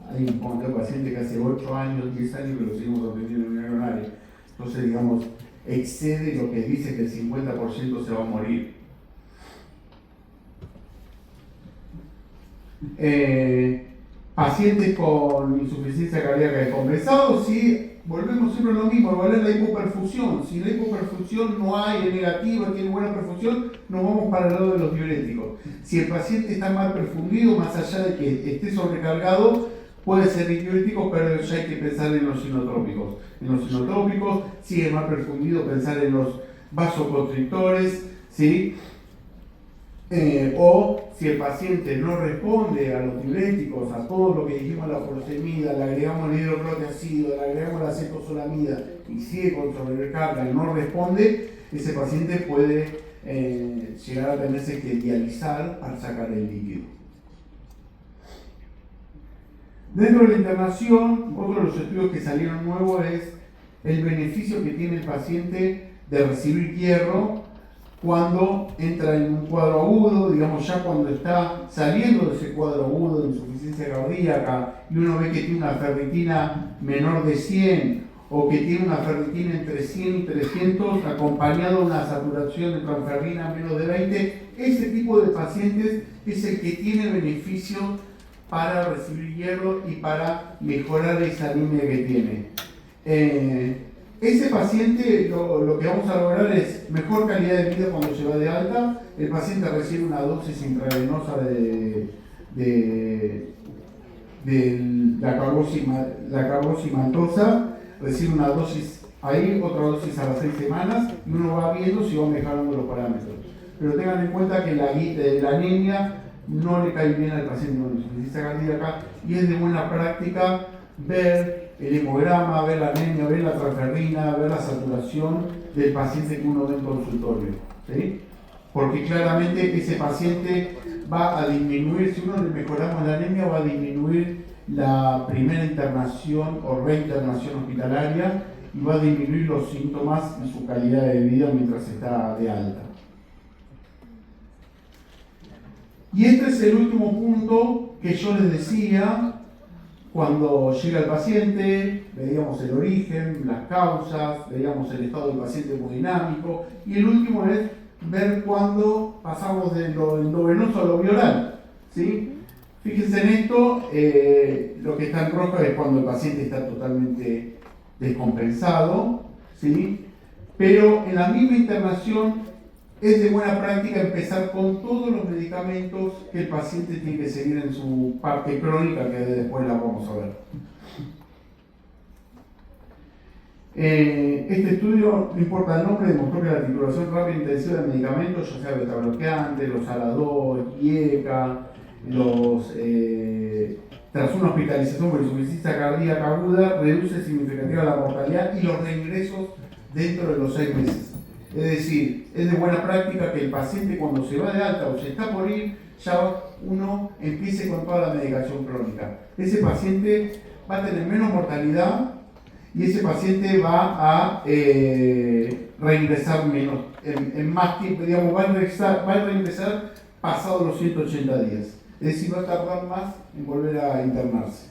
Hay un montón de pacientes que hace 8 años, 10 años que lo seguimos atendiendo en unidad coronaria. Entonces, digamos, excede lo que dice que el 50% se va a morir. Pacientes con insuficiencia cardíaca descompensados, sí, volvemos siempre a lo mismo, evaluar la hipoperfusión. Si la hipoperfusión no hay, es negativa, tiene buena perfusión, nos vamos para el lado de los diuréticos. Si el paciente está mal perfundido, más allá de que esté sobrecargado, puede ser diurético, pero ya hay que pensar en los inotrópicos. En los inotrópicos, si es mal perfundido, pensar en los vasoconstrictores, ¿sí? O si el paciente no responde a los diuréticos, a todo lo que dijimos, la furosemida, le agregamos el hidroclorotiazida, le agregamos la acetozolamida y sigue con sobrecarga y no responde, ese paciente puede llegar a tenerse que dializar para sacar el líquido. Dentro de la internación, otro de los estudios que salieron nuevos es el beneficio que tiene el paciente de recibir hierro cuando entra en un cuadro agudo, digamos ya cuando está saliendo de ese cuadro agudo de insuficiencia cardíaca y uno ve que tiene una ferritina menor de 100 o que tiene una ferritina entre 100 y 300 acompañado de una saturación de transferrina menos de 20, ese tipo de pacientes es el que tiene beneficio para recibir hierro y para mejorar esa anemia que tiene. Ese paciente lo que vamos a lograr es mejor calidad de vida cuando se va de alta. El paciente recibe una dosis intravenosa de la carbosimantosa, recibe una dosis ahí, otra dosis a las 6 semanas y uno va viendo si va mejorando los parámetros. Pero tengan en cuenta que la anemia no le cae bien al paciente con insuficiencia cardíaca y es de buena práctica ver el hemograma, ver la anemia, ver la transferrina, ver la saturación del paciente que uno ve en consultorio, ¿sí? Porque claramente ese paciente va a disminuir, si uno le mejoramos la anemia, va a disminuir la primera internación o reinternación hospitalaria y va a disminuir los síntomas y su calidad de vida mientras está de alta. Y este es el último punto que yo les decía. Cuando llega el paciente, veíamos el origen, las causas, veíamos el estado del paciente hemodinámico, y el último es ver cuándo pasamos de lo endovenoso a lo bioral, ¿sí? Fíjense en esto, lo que está en rojo es cuando el paciente está totalmente descompensado, ¿sí? Pero en la misma internación es de buena práctica empezar con todos los medicamentos que el paciente tiene que seguir en su parte crónica, que después la vamos a ver. Este estudio, no importa el nombre, demostró que la titulación rápida e intensiva de medicamentos, ya sea beta-bloqueantes, los ALA2, IECA, tras una hospitalización por insuficiencia cardíaca aguda, reduce significativamente la mortalidad y los reingresos dentro de los 6 meses. Es decir, es de buena práctica que el paciente cuando se va de alta o se está por ir, ya uno empiece con toda la medicación crónica. Ese paciente va a tener menos mortalidad y ese paciente va a reingresar menos, en más tiempo, digamos, va a reingresar pasados los 180 días. Es decir, va a tardar más en volver a internarse.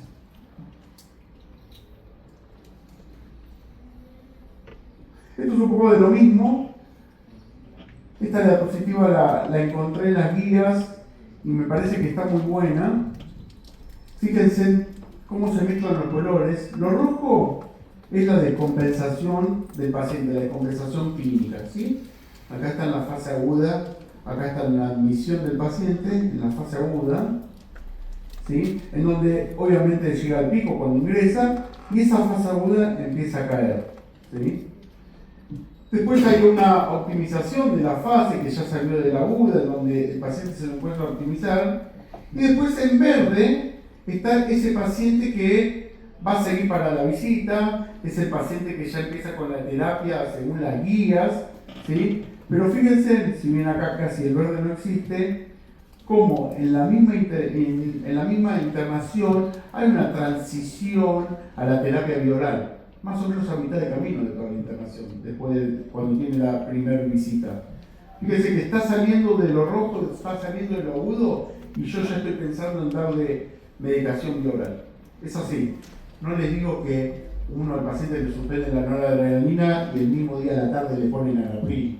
Esto es un poco de lo mismo. Esta diapositiva la encontré en las guías y me parece que está muy buena. Fíjense cómo se mezclan los colores. Lo rojo es la descompensación del paciente, la descompensación clínica, ¿sí? Acá está en la fase aguda, acá está en la admisión del paciente, en la fase aguda, ¿sí? En donde obviamente llega al pico cuando ingresa y esa fase aguda empieza a caer, ¿sí? Después hay una optimización de la fase que ya salió de la aguda, donde el paciente se lo encuentra a optimizar. Y después en verde está ese paciente que va a seguir para la visita, es el paciente que ya empieza con la terapia según las guías, ¿sí? Pero fíjense, si bien acá casi el verde no existe, como en la misma internación hay una transición a la terapia bioral. más o menos a mitad de camino de toda la internación, después de cuando tiene la primera visita. Fíjense que está saliendo de lo rojo, está saliendo de lo agudo, y yo ya estoy pensando en darle medicación bioral. Es así. No les digo que uno al paciente le suspende la noradrenalina y el mismo día a la tarde le ponen Anapril,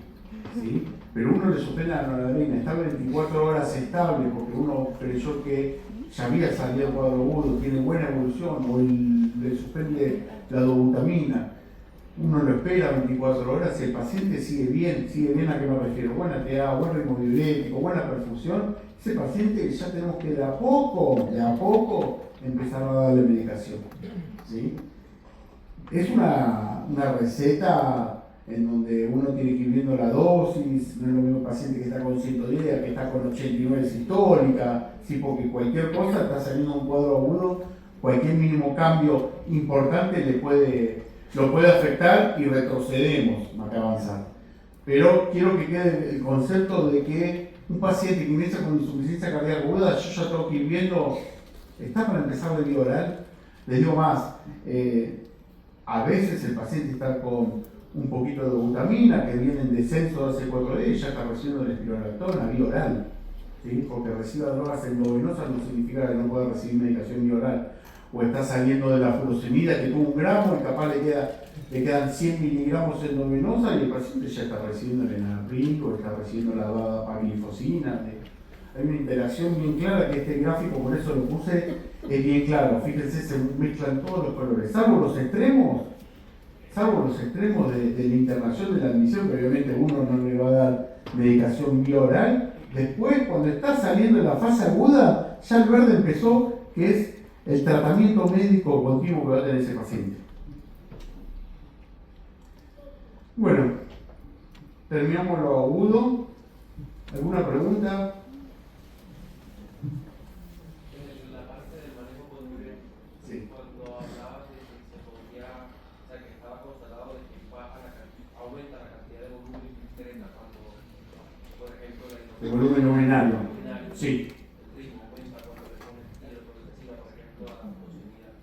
¿sí? Pero uno le suspende la noradrenalina, está 24 horas estable porque uno creyó que ya había salido el cuadro agudo, tiene buena evolución, o le suspende la dobutamina. Uno lo espera 24 horas y el paciente sigue bien, ¿a qué me refiero? Buena TA, buen ritmo diurético, buena perfusión. Ese paciente ya tenemos que de a poco empezar a darle medicación, ¿sí? Es una receta en donde uno tiene que ir viendo la dosis, no es lo mismo el paciente que está con 110, que está con 89 sistólica, ¿sí? Porque cualquier cosa está saliendo un cuadro agudo, cualquier mínimo cambio importante lo puede afectar y retrocedemos más que avanzar. Pero quiero que quede el concepto de que un paciente que inicia con insuficiencia cardíaca aguda, yo ya tengo que ir viendo, está para empezar de vía oral. Les digo más, a veces el paciente está con un poquito de dobutamina que viene en descenso de hace 4 días y ya está recibiendo el espironolactona vía oral, ¿sí? Porque reciba drogas endovenosas no significa que no pueda recibir medicación vía oral. O está saliendo de la furosemida que tuvo 1 gramo y capaz le quedan 100 miligramos endovenosa y el paciente ya está recibiendo el Anapril o está recibiendo la dapaglifosina. Hay una interacción bien clara que este gráfico, por eso lo puse, es bien claro. Fíjense, se mezclan todos los colores, salvo los extremos de la internación, de la admisión, que obviamente uno no le va a dar medicación vía oral. Después, cuando está saliendo de la fase aguda, ya el verde empezó, que es el tratamiento médico continuo que va a tener ese paciente. Bueno, terminamos lo agudo. ¿Alguna pregunta? En la parte del manejo con diuréticos, sí. Cuando hablabas de que se podía, o sea, que estaba constatado de que aumenta la cantidad de volumen que excreta cuando, por ejemplo, el volumen urinario. Sí. El ritmo aumenta cuando le pones hidrocortisona, por ejemplo, a la posibilidad.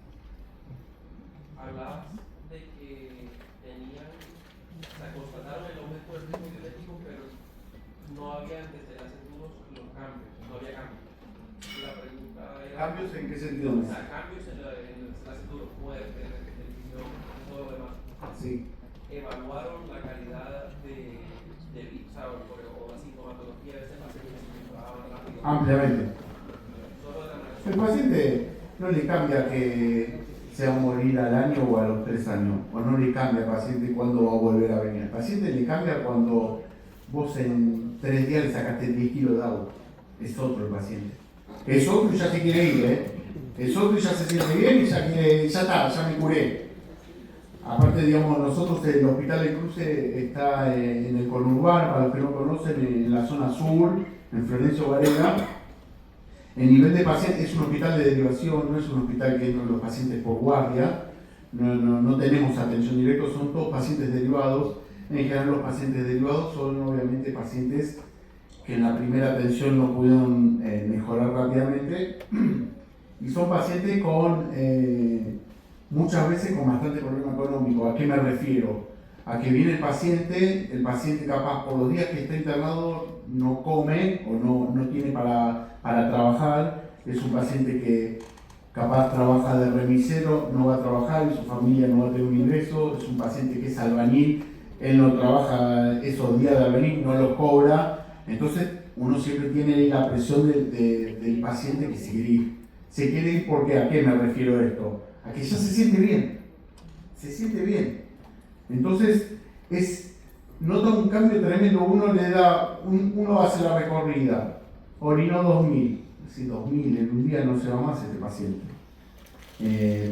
Hablabas de que tenían, o sea, constataron el aumento del ritmo diurético, pero no había desde hace duros los cambios, no había cambios. La pregunta era... ¿Cambios en qué sentido? O sea, cambios en el duro, muerte, repetición, todo lo demás. Sí. Evaluaron la calidad de o la sintomatología de ese paciente que se mejoraba rápido. Ampliamente. El paciente no le cambia que se va a morir al año o a los 3 años, o no le cambia al paciente cuándo va a volver a venir. Al paciente le cambia cuando vos en 3 días le sacaste 10 kilos de agua. Es otro el paciente. Es otro y ya se quiere ir, ¿eh? Es otro y ya se siente bien y ya me curé. Aparte, digamos, nosotros el Hospital de Cruce está en el conurbano, para los que no conocen, en la zona sur, en Florencio Varela. El nivel de pacientes es un hospital de derivación, no es un hospital que entran los pacientes por guardia, no tenemos atención directa, son todos pacientes derivados. En general los pacientes derivados son obviamente pacientes que en la primera atención no pudieron mejorar rápidamente y son pacientes con muchas veces con bastante problema económico. ¿A qué me refiero? A que viene el paciente capaz por los días que está internado no come o no tiene para trabajar, es un paciente que capaz trabaja de remisero, no va a trabajar y su familia no va a tener un ingreso, es un paciente que es albañil, él no trabaja esos días de albañil, no los cobra, entonces uno siempre tiene la presión del paciente que se quiere ir. Se quiere ir porque, ¿a qué me refiero a esto? A que ya se siente bien. Entonces, nota un cambio tremendo, uno hace la recorrida, orinó 2000, si 2000 en un día no se va más este paciente.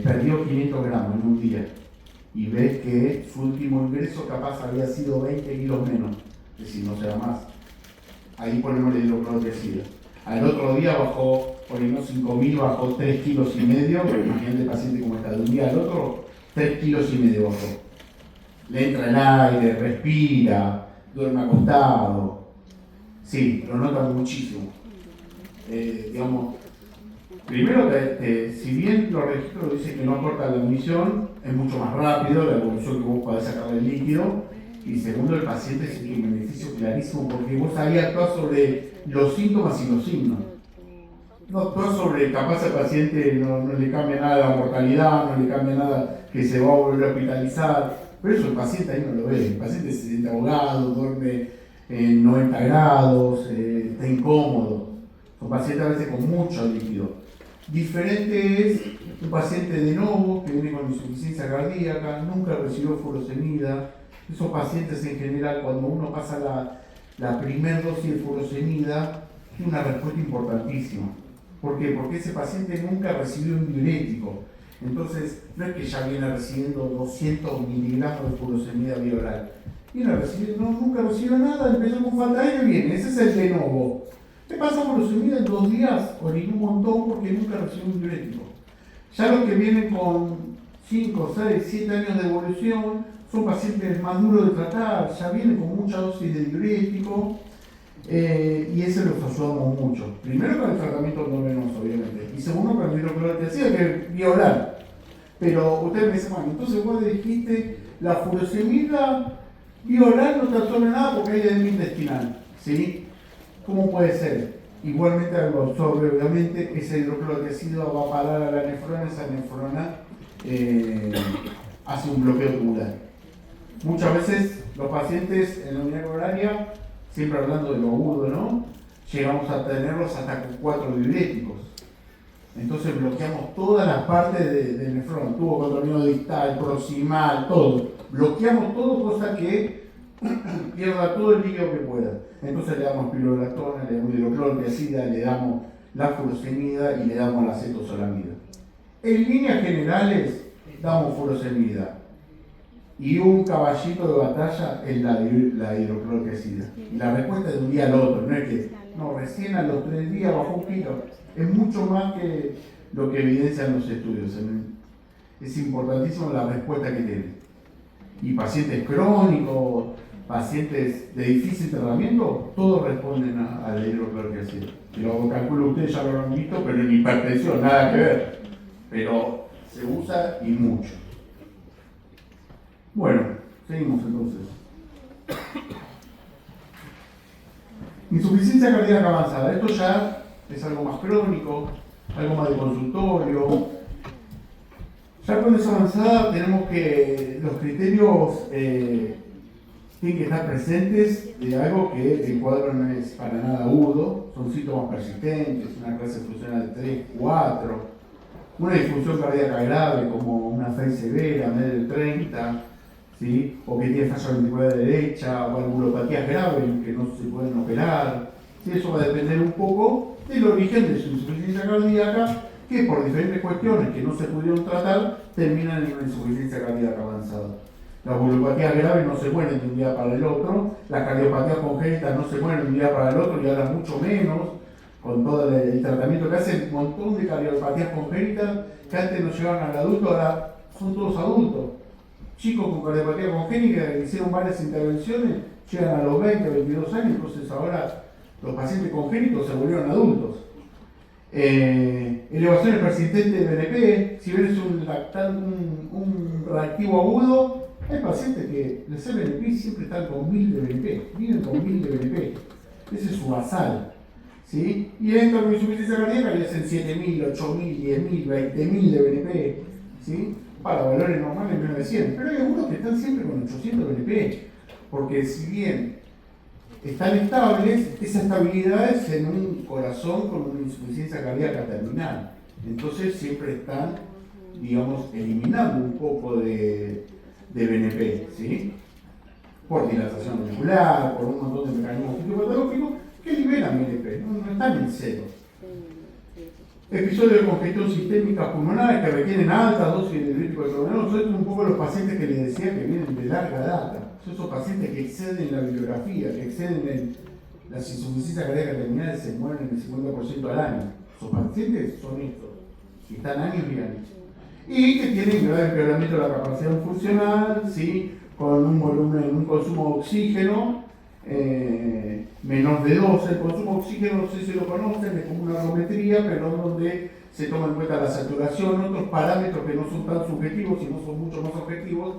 Perdió 500 gramos en un día y ves que su último ingreso capaz había sido 20 kilos menos, es decir, no se va más. Ahí ponemos la hidroclorotiazida. Al otro día orinó 5000, bajó 3 kilos y medio, imagínate el paciente como está, de un día al otro, 3 kilos y medio bajó. Le entra el aire, respira, duerme acostado. Sí, lo nota muchísimo. Digamos, primero, si bien los registros dicen que no aporta la admisión, es mucho más rápido la evolución que vos podés sacar del líquido. Y segundo, el paciente tiene un beneficio clarísimo porque vos ahí actuás sobre los síntomas y los signos. No actuás sobre, capaz al paciente no le cambia nada la mortalidad, no le cambia nada que se va a volver a hospitalizar, pero eso el paciente ahí no lo ve. El paciente se siente ahogado, duerme en 90 grados, está incómodo. Son pacientes a veces con mucho líquido. Diferente es un paciente de novo que viene con insuficiencia cardíaca, nunca recibió furosemida. Esos pacientes en general, cuando uno pasa la primera dosis de furosemida, tiene una respuesta importantísima. ¿Por qué? Porque ese paciente nunca recibió un diurético. Entonces, no es que ya viene recibiendo 200 miligramos de furosemida vía oral. Viene recibiendo, nunca recibió nada, empezó con falta de aire y viene. Ese es el de novo. ¿Qué pasa furosemida en 2 días? Orinó un montón porque nunca recibió un diurético. Ya los que vienen con 5, 6, 7 años de evolución son pacientes más duros de tratar, ya vienen con mucha dosis de diurético y eso los ayudamos mucho. Primero con el tratamiento endovenoso, obviamente, y segundo con el hidroclorotiazida, que es vía oral. Pero ustedes me dicen, bueno, entonces vos dijiste la furosemida vía oral no te absorbe nada porque hay edema intestinal, ¿sí? ¿Cómo puede ser? Igualmente lo absorbe, obviamente, ese hidroclorotiazida va a parar a la nefrona, esa nefrona hace un bloqueo tubular. Muchas veces los pacientes en la unidad horaria, siempre hablando de lo agudo, ¿no? Llegamos a tenerlos hasta con 4 diuréticos. Entonces bloqueamos todas las partes del nefrón, tubo contorno distal, proximal, todo. Bloqueamos todo, cosa que pierda todo el líquido que pueda. Entonces le damos pirolatona, le damos hidroclorotiazida, le damos la furosemida y le damos la acetosolamida. En líneas generales damos furosemida. Y un caballito de batalla es la hidroclorotiazida. Y la respuesta es de un día al otro, no es que recién a los 3 días bajó un pico. Es mucho más que lo que evidencian los estudios. Es importantísimo la respuesta que tienen. Y pacientes crónicos, pacientes de difícil tratamiento, todos responden a la hidroclorotiazida. Y lo calculo ustedes, ya lo habrán visto, pero en hipertensión, nada que ver. Pero se usa y mucho. Bueno, seguimos entonces. Insuficiencia cardíaca avanzada. Esto ya es algo más crónico, algo más de consultorio. Ya con esa avanzada tenemos que los criterios tienen que estar presentes de algo que el cuadro no es para nada agudo, son síntomas persistentes, una clase funcional de 3, 4, una disfunción cardíaca grave como una fe severa, medio del 30, ¿sí? O que tiene falla ventricular derecha, o valvulopatías graves que no se pueden operar. ¿Sí? Eso va a depender un poco del origen de su insuficiencia cardíaca, que por diferentes cuestiones que no se pudieron tratar, terminan en una insuficiencia cardíaca avanzada. Las valvulopatías graves no se mueren de un día para el otro, las cardiopatías congénitas no se mueren de un día para el otro y ahora mucho menos, con todo el tratamiento que hacen, un montón de cardiopatías congénitas que antes no llegaban al adulto, ahora son todos adultos. Chicos con cardiopatía congénita que hicieron varias intervenciones, llegan a los 20, 22 años, entonces ahora los pacientes congénitos se volvieron adultos. Elevaciones persistentes de BNP, si ven es un reactivo agudo, hay pacientes que el CBNP siempre están con 1000 de BNP, viven con 1000 de BNP, ese es su basal. ¿Sí? Y dentro de mi insuficiencia cardíaca le hacen 7000, 8000, 10000, 20000 de BNP, ¿sí? Para valores normales menos de 100, pero hay algunos que están siempre con 800 BNP, porque si bien están estables, esa estabilidad es en un corazón con una insuficiencia cardíaca terminal, entonces siempre están, digamos, eliminando un poco de BNP, ¿sí? Por dilatación auricular, por un montón de mecanismos fisiopatológicos que liberan BNP, no están en cero. Episodios de congestión sistémica pulmonar que requieren altas dosis de diurético endovenoso. Estos son un poco los pacientes que les decía que vienen de larga data. Son esos pacientes que exceden la bibliografía, que exceden las insuficiencias cardíacas terminales, se mueren el 50% al año. Esos pacientes son estos, que están años y años. Y que tienen grave empeoramiento de la capacidad funcional, ¿sí? Con un volumen, un consumo de oxígeno menor de 12. El consumo de oxígeno, no sé si lo conocen, es como una ergometría, pero donde se toma en cuenta la saturación, otros parámetros que no son tan subjetivos, sino son mucho más objetivos,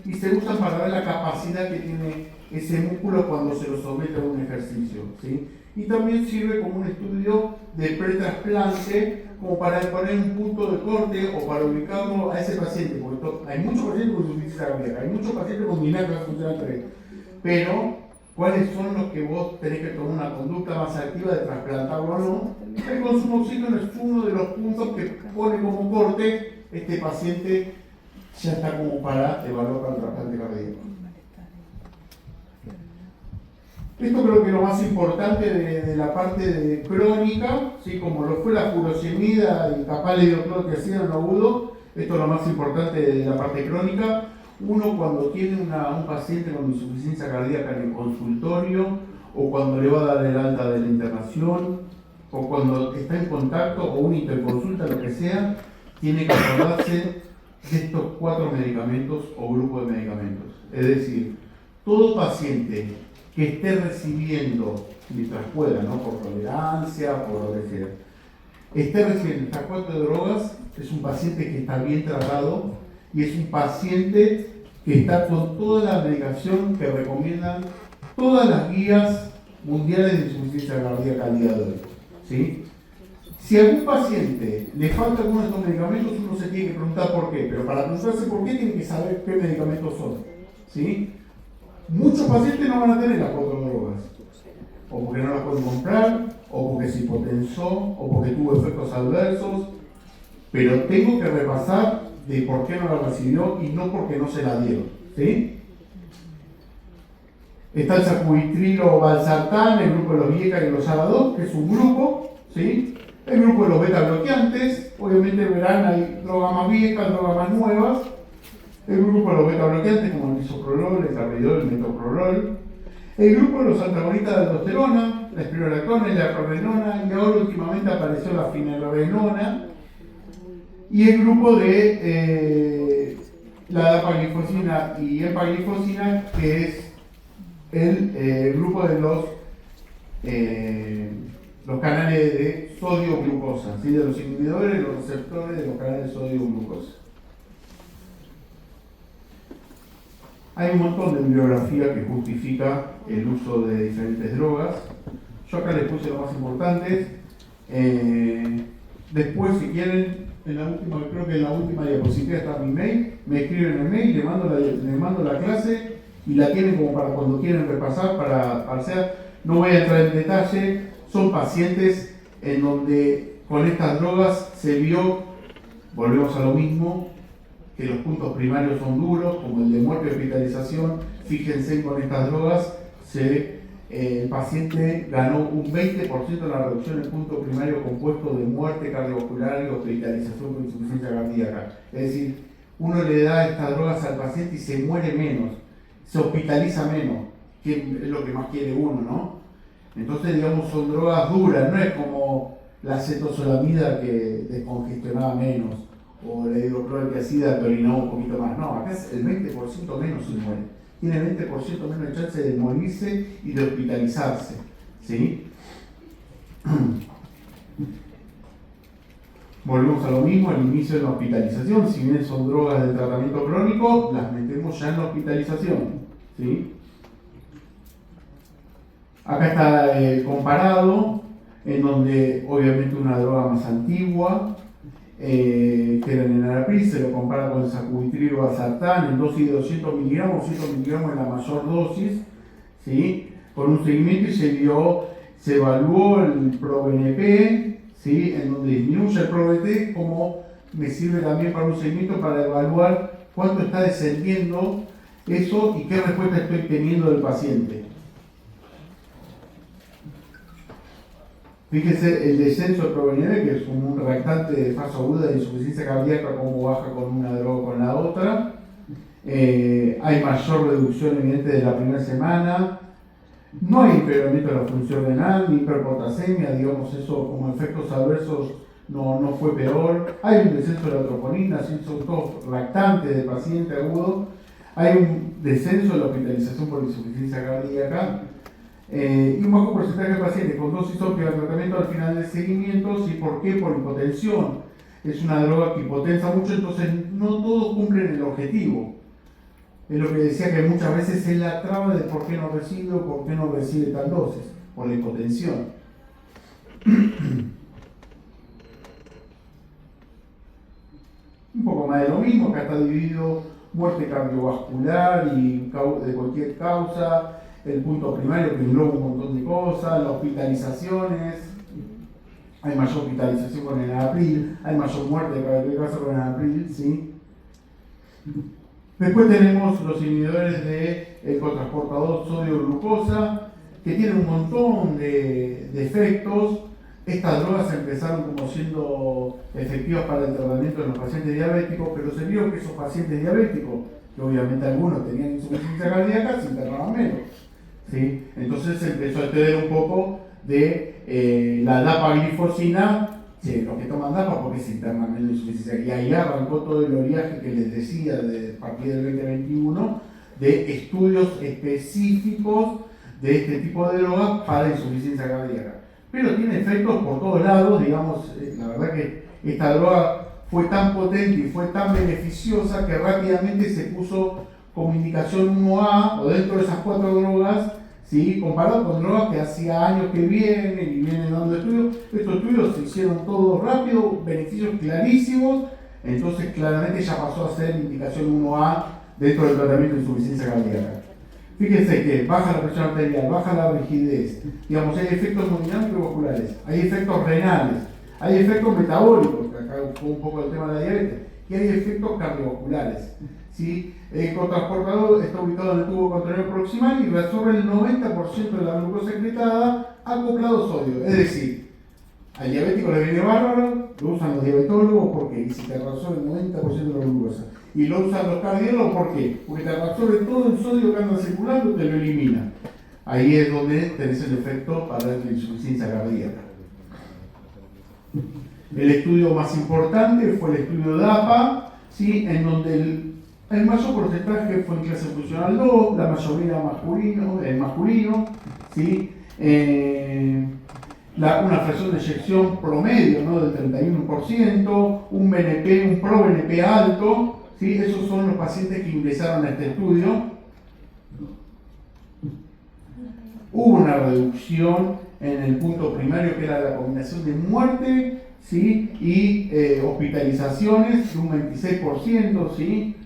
y se usan para ver la capacidad que tiene ese músculo cuando se lo somete a un ejercicio, ¿sí? Y también sirve como un estudio de pretrasplante, como para poner un punto de corte o para ubicarlo a ese paciente, porque hay muchos pacientes con insuficiencia cardíaca, hay muchos pacientes con disnea funcional 3, pero ¿cuáles son los que vos tenés que tomar una conducta más activa de trasplantarlo o no? El consumo de oxígeno es uno de los puntos que pone como corte este paciente ya está como para evaluar para el trasplante cardíaco. Esto creo que es lo más importante de la parte de crónica, ¿sí? Como lo fue la furosemida y capaz le dio todo que hacía en agudo, esto es lo más importante de la parte crónica. Uno cuando tiene un paciente con insuficiencia cardíaca en el consultorio, o cuando le va a dar el alta de la internación, o cuando está en contacto, o una interconsulta, lo que sea, tiene que acordarse de estos 4 medicamentos o grupos de medicamentos. Es decir, todo paciente que esté recibiendo, mientras pueda, ¿no? Por tolerancia, por lo que sea, esté recibiendo estas 4 drogas, es un paciente que está bien tratado y es un paciente que está con toda la medicación que recomiendan todas las guías mundiales de insuficiencia cardíaca al día de hoy, ¿sí? Si a algún paciente le falta alguno de estos medicamentos, uno se tiene que preguntar por qué, pero para preguntarse por qué tiene que saber qué medicamentos son, ¿sí? Muchos pacientes no van a tener las 4 drogas, o porque no las pueden comprar, o porque se hipotensó, o porque tuvo efectos adversos, pero tengo que repasar de por qué no la recibió y no porque no se la dieron, ¿sí? Está el sacubitrilo valsartán, el grupo de los IECA y los ARA2, que es un grupo, ¿sí? El grupo de los beta bloqueantes, obviamente verán, hay drogas más viejas, drogas más nuevas. El grupo de los beta bloqueantes, como el bisoprolol, el carvedol, el metoprolol. El grupo de los antagonistas de aldosterona, la espironolactona y la epinephrine, y ahora últimamente apareció la finerenona. Y el grupo de la dapaglifosina y empaglifosina, que es el grupo de los canales de sodio-glucosa, ¿sí? De los inhibidores, los receptores de los canales de sodio-glucosa. Hay un montón de bibliografía que justifica el uso de diferentes drogas. Yo acá les puse lo más importantes. Después, si quieren, creo que en la última diapositiva está mi mail, me escriben el mail, le mando la clase y la tienen como para cuando quieren repasar, para hacer. No voy a entrar en detalle, son pacientes en donde con estas drogas se vio, volvemos a lo mismo, que los puntos primarios son duros, como el de muerte y hospitalización. Fíjense, con estas drogas el paciente ganó un 20% en la reducción del punto primario compuesto de muerte cardiovascular y hospitalización con insuficiencia cardíaca. Es decir, uno le da estas drogas al paciente y se muere menos, se hospitaliza menos, que es lo que más quiere uno, ¿no? Entonces, digamos, son drogas duras, no es como la acetozolamida que descongestionaba menos, o la hidroclorotiazida que orinaba un poquito más. No, acá es el 20% menos se muere. Tiene 20% menos de chance de morirse y de hospitalizarse, ¿sí? Volvemos a lo mismo, al inicio de la hospitalización. Si bien son drogas de tratamiento crónico, las metemos ya en la hospitalización, ¿sí? Acá está el comparado, en donde obviamente una droga más antigua, que era el enalapril, se lo compara con el sacubitril o valsartán en dosis de 200 miligramos, 200 miligramos en la mayor dosis, ¿sí? Con un seguimiento y se evaluó el ProBNP, ¿sí? En donde disminuye el ProBNP, como me sirve también para un seguimiento para evaluar cuánto está descendiendo eso y qué respuesta estoy teniendo del paciente. Fíjese el descenso del ProBNP, que es un reactante de fase aguda de insuficiencia cardíaca, como baja con una droga o con la otra. Hay mayor reducción evidente de la primera semana. No hay empeoramiento de la función renal, ni hiperpotasemia, digamos, eso como efectos adversos no fue peor. Hay un descenso de la troponina, son todos lactantes del paciente agudo. Hay un descenso de la hospitalización por insuficiencia cardíaca. Y un bajo porcentaje de pacientes con dosis óptima de tratamiento al final del seguimiento. ¿Sí? ¿Por qué? Por hipotensión. es una droga que hipotensa mucho, entonces no todos cumplen el objetivo. Es lo que decía, que muchas veces es la traba de por qué no recibe o por qué no recibe tal dosis, por la hipotensión. Un poco más de lo mismo, acá está dividido muerte cardiovascular y de cualquier causa, el punto primario que engloba un montón de cosas, las hospitalizaciones, hay mayor hospitalización con el Enalapril, hay mayor muerte de cualquier caso con el Enalapril, ¿sí? Después tenemos los inhibidores del cotransportador sodio-glucosa, que tienen un montón de efectos. Estas drogas empezaron como siendo efectivas para el tratamiento de los pacientes diabéticos, pero se vio que esos pacientes diabéticos, que obviamente algunos tenían insuficiencia cardíaca, se internaban menos, ¿sí? Entonces se empezó a tener un poco de la dapaglifosina. Sí, los que toman DAPA porque se internan menos insuficiencia. Y ahí arrancó todo el oleaje que les decía a partir del 2021 de estudios específicos de este tipo de drogas para insuficiencia cardíaca. Pero tiene efectos por todos lados, digamos, la verdad que esta droga fue tan potente y fue tan beneficiosa que rápidamente se puso como indicación 1A o dentro de esas 4 drogas, ¿sí? Comparado con drogas que hacía años que vienen y vienen dando estudios. Estos estudios se hicieron todos rápido, beneficios clarísimos, entonces claramente ya pasó a ser indicación 1A dentro del tratamiento de insuficiencia cardíaca. Fíjense que baja la presión arterial, baja la rigidez, digamos, hay efectos hemodinámicos y vasculares, hay efectos renales, hay efectos metabólicos, que acá fue un poco el tema de la diabetes, y hay efectos cardiovasculares, ¿sí? El cotransportador está ubicado en el tubo contrario proximal y reabsorbe el 90% de la glucosa secretada acoplado sodio, es decir, al diabético le viene bárbaro, lo usan los diabetólogos porque si te reabsorbe el 90% de la glucosa. Y lo usan los cardiólogos, ¿por qué? Porque te reabsorbe todo el sodio que anda circulando y te lo elimina. Ahí es donde tenés el efecto para la insuficiencia cardíaca. El estudio más importante fue el estudio DAPA, ¿sí? En donde el mayor porcentaje fue en clase funcional 2, la mayoría masculino, ¿sí? Una fracción de eyección promedio, ¿no? Del 31%, un BNP, un pro-BNP alto, ¿sí? Esos son los pacientes que ingresaron a este estudio. Hubo una reducción en el punto primario, que era la combinación de muerte, ¿sí? Y hospitalizaciones de un 26%, ¿sí?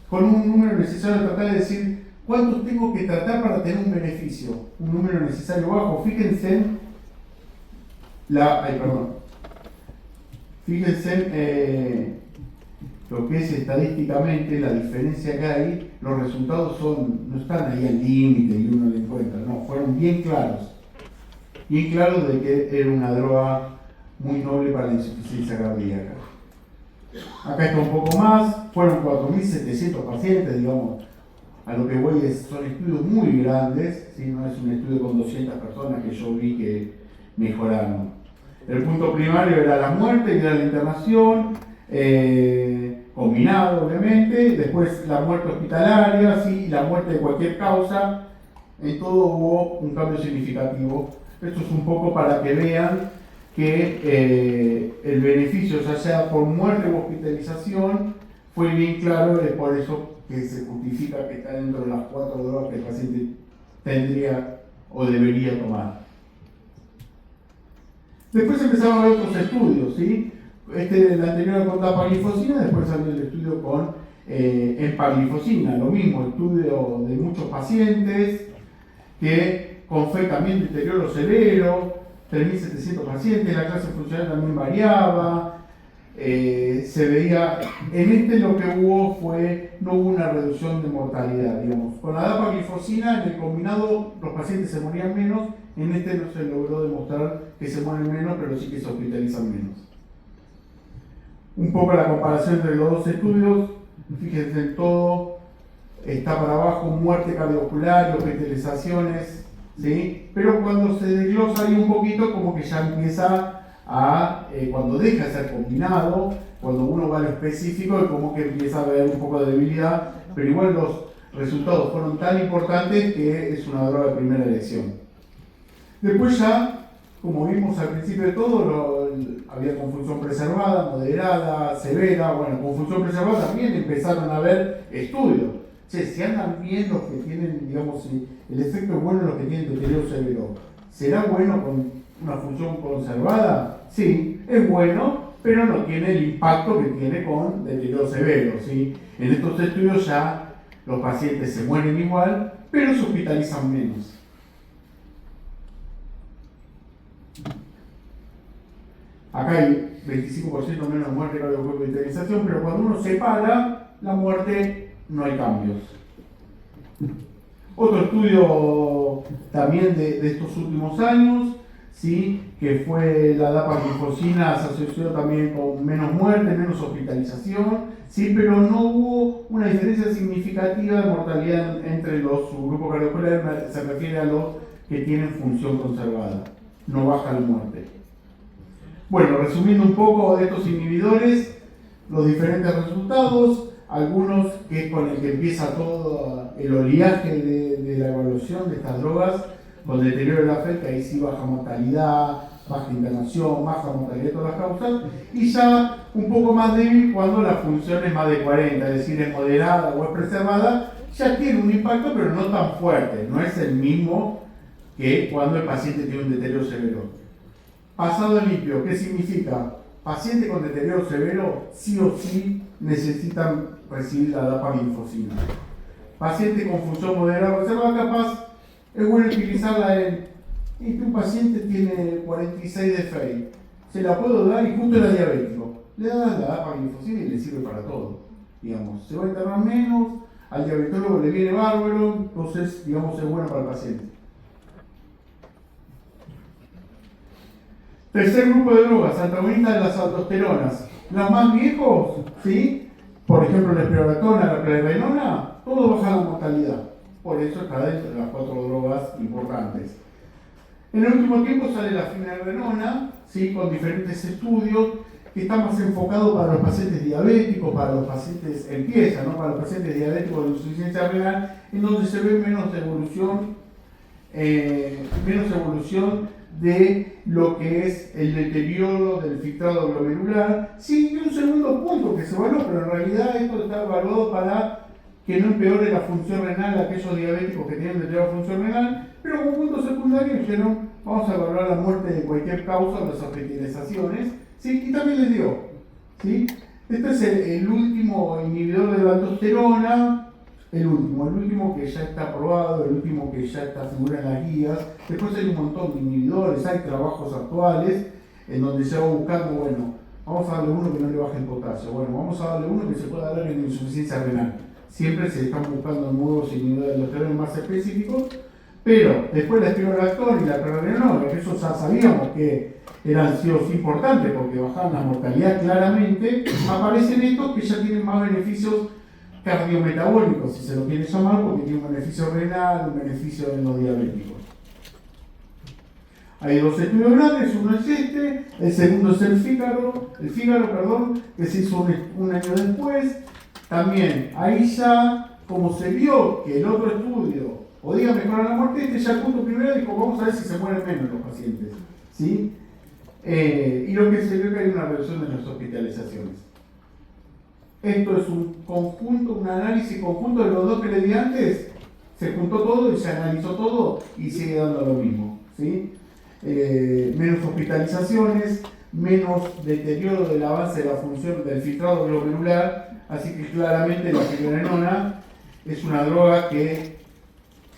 Con un número necesario de tratar de decir cuántos tengo que tratar para tener un beneficio, un número necesario bajo. Fíjense lo que es estadísticamente la diferencia que hay. Los resultados no están ahí al límite y uno lo encuentra, no, fueron bien claros de que era una droga muy noble para la insuficiencia cardíaca. Acá está un poco más, fueron 4.700 pacientes, digamos, a lo que voy son estudios muy grandes, ¿sí? No es un estudio con 200 personas que yo vi que mejoraron. El punto primario era la muerte y era la internación, combinado obviamente, después la muerte hospitalaria, ¿sí? La muerte de cualquier causa, en todo hubo un cambio significativo. Esto es un poco para que vean que el beneficio, ya sea por muerte u hospitalización, fue bien claro, es por eso que se justifica que está dentro de las 4 drogas que el paciente tendría o debería tomar. Después empezaron a ver otros estudios, ¿sí? El anterior con dapaglifosina, después salió el estudio con empaglifosina, lo mismo, estudio de muchos pacientes que con fecamiento interior o severo, 3.700 pacientes, la clase funcional también variaba, se veía, lo que hubo no hubo una reducción de mortalidad, digamos. Con la dapaglifosina, en el combinado, los pacientes se morían menos, en no se logró demostrar que se mueren menos, pero sí que se hospitalizan menos. Un poco la comparación entre los dos estudios, fíjense en todo, está para abajo muerte cardiovascular, hospitalizaciones, ¿sí? Pero cuando se desglosa ahí un poquito, como que ya empieza cuando deja de ser combinado, cuando uno va a lo específico, es como que empieza a haber un poco de debilidad, pero igual los resultados fueron tan importantes que es una droga de primera elección. Después ya, como vimos al principio de todo, había confusión preservada, moderada, severa. Bueno, confusión preservada también empezaron a haber estudios. Che, si andan bien los que tienen, digamos, si el efecto es bueno los que tienen deterioro severo, ¿será bueno con una función conservada? Sí, es bueno, pero no tiene el impacto que tiene con deterioro severo, ¿sí? En estos estudios ya los pacientes se mueren igual, pero se hospitalizan menos. Acá hay 25% menos muerte cardiovascular de hospitalización, pero cuando uno separa la muerte no hay cambios. Otro estudio también de estos últimos años, ¿sí? Que fue la dapaglifosina, se asoció también con menos muerte, menos hospitalización, ¿sí? Pero no hubo una diferencia significativa de mortalidad entre los subgrupos cardiovasculares, se refiere a los que tienen función conservada, no baja la muerte. Bueno, resumiendo un poco de estos inhibidores, los diferentes resultados, algunos que es con el que empieza todo el oleaje de la evaluación de estas drogas, con deterioro de la fe, que ahí sí baja mortalidad, baja internación, baja mortalidad de todas las causas, y ya un poco más débil cuando la función es más de 40, es decir, es moderada o es preservada, ya tiene un impacto, pero no tan fuerte, no es el mismo que cuando el paciente tiene un deterioro severo. Pasado limpio, ¿qué significa? Pacientes con deterioro severo sí o sí necesitan recibir la dapaglifosina. Paciente con función moderada o reservada, capaz es bueno utilizarla un paciente tiene 46 de FEI, se la puedo dar y justo era diabético. Le das la dapaglifosina y le sirve para todo. Digamos, se va a internar menos, al diabetólogo le viene bárbaro, entonces digamos es bueno para el paciente. Tercer grupo de drogas, antagonistas de las aldosteronas. Los más viejos, ¿sí? Por ejemplo, la espironolactona, la prerenona, todo baja la mortalidad. Por eso está dentro de las 4 drogas importantes. En el último tiempo sale la finerenona, ¿sí? Con diferentes estudios que está más enfocado para los pacientes diabéticos, para los pacientes ¿no? Para los pacientes diabéticos de insuficiencia renal, en donde se ve menos evolución de lo que es el deterioro del filtrado glomerular. Sí, y un segundo punto que se evaluó, pero en realidad esto está evaluado para que no empeore la función renal a aquellos diabéticos que tienen deterioro de función renal, pero como punto secundario dijeron, vamos a evaluar la muerte de cualquier causa, las hospitalizaciones, ¿sí? Y también les dio, ¿sí? Este es el último inhibidor de la aldosterona, el último que ya está aprobado, el último que ya está figura en las guías. Después hay un montón de inhibidores, hay trabajos actuales en donde se va buscando, bueno, vamos a darle uno que no le baje el potasio, bueno, vamos a darle uno que se pueda dar en insuficiencia renal. Siempre se están buscando nuevos inhibidores de aldosterona más específicos, pero después la espironolactona y la prerenona, que eso ya sabíamos que eran sí o sí importantes porque bajaban la mortalidad claramente, aparecen estos que ya tienen más beneficios cardiometabólicos, si se lo quiere llamar, porque tiene un beneficio renal, un beneficio en los diabéticos. Hay 2 estudios grandes, uno es este, el segundo es el Fígaro, que se hizo un año después. También, ahí ya, como se vio que el otro estudio podía mejorar la muerte, este ya justo primero dijo, vamos a ver si se mueren menos los pacientes, ¿sí? Y lo que se vio que hay una reducción de las hospitalizaciones. Esto es un conjunto, un análisis conjunto de los 2 que le di antes, se juntó todo y se analizó todo y sigue dando lo mismo, ¿sí? Menos hospitalizaciones, menos deterioro del avance de la función del filtrado glomerular, así que claramente la finerenona es una droga que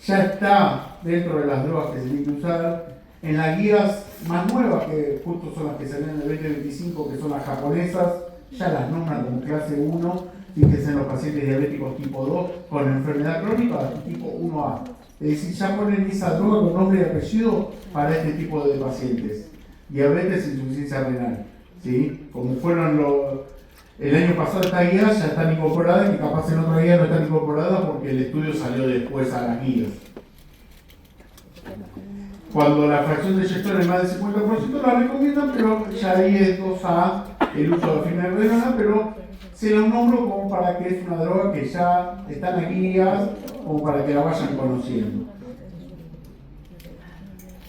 ya está dentro de las drogas que se tienen que usar. En las guías más nuevas, que justo son las que salen en el 2025, que son las japonesas, ya las nombran como clase 1, fíjense en los pacientes diabéticos tipo 2 con enfermedad crónica tipo 1A. Es decir, ya ponen esa droga con nombre y apellido para este tipo de pacientes. Diabetes e insuficiencia renal, ¿sí? Como fueron el año pasado estas guías ya están incorporadas y capaz en otra guía no están incorporadas porque el estudio salió después a las guías. Cuando la fracción de eyectores es más del 50% la recomiendan, pero ya ahí es 2A el uso de la finerenona, pero se lo nombro como para que es una droga que ya está en las guías, como para que la vayan conociendo.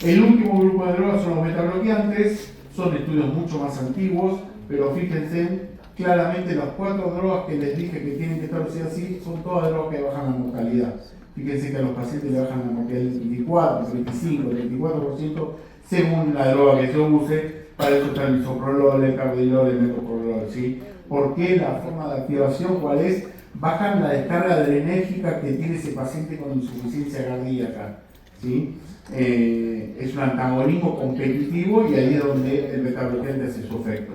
El último grupo de drogas son los beta bloqueantes, son estudios mucho más antiguos, pero fíjense, claramente las 4 drogas que les dije que tienen que estar así son todas drogas que bajan la mortalidad. Fíjense que a los pacientes le bajan la mortalidad del 24, 35, 34% según la droga que yo use. Para eso está el bisoprolol, el carvedilol, el metoprolol, ¿sí? ¿Por qué? La forma de activación, ¿cuál es? Bajan la descarga adrenérgica que tiene ese paciente con insuficiencia cardíaca, ¿sí? Es un antagonismo competitivo y ahí es donde el beta-bloqueante hace su efecto.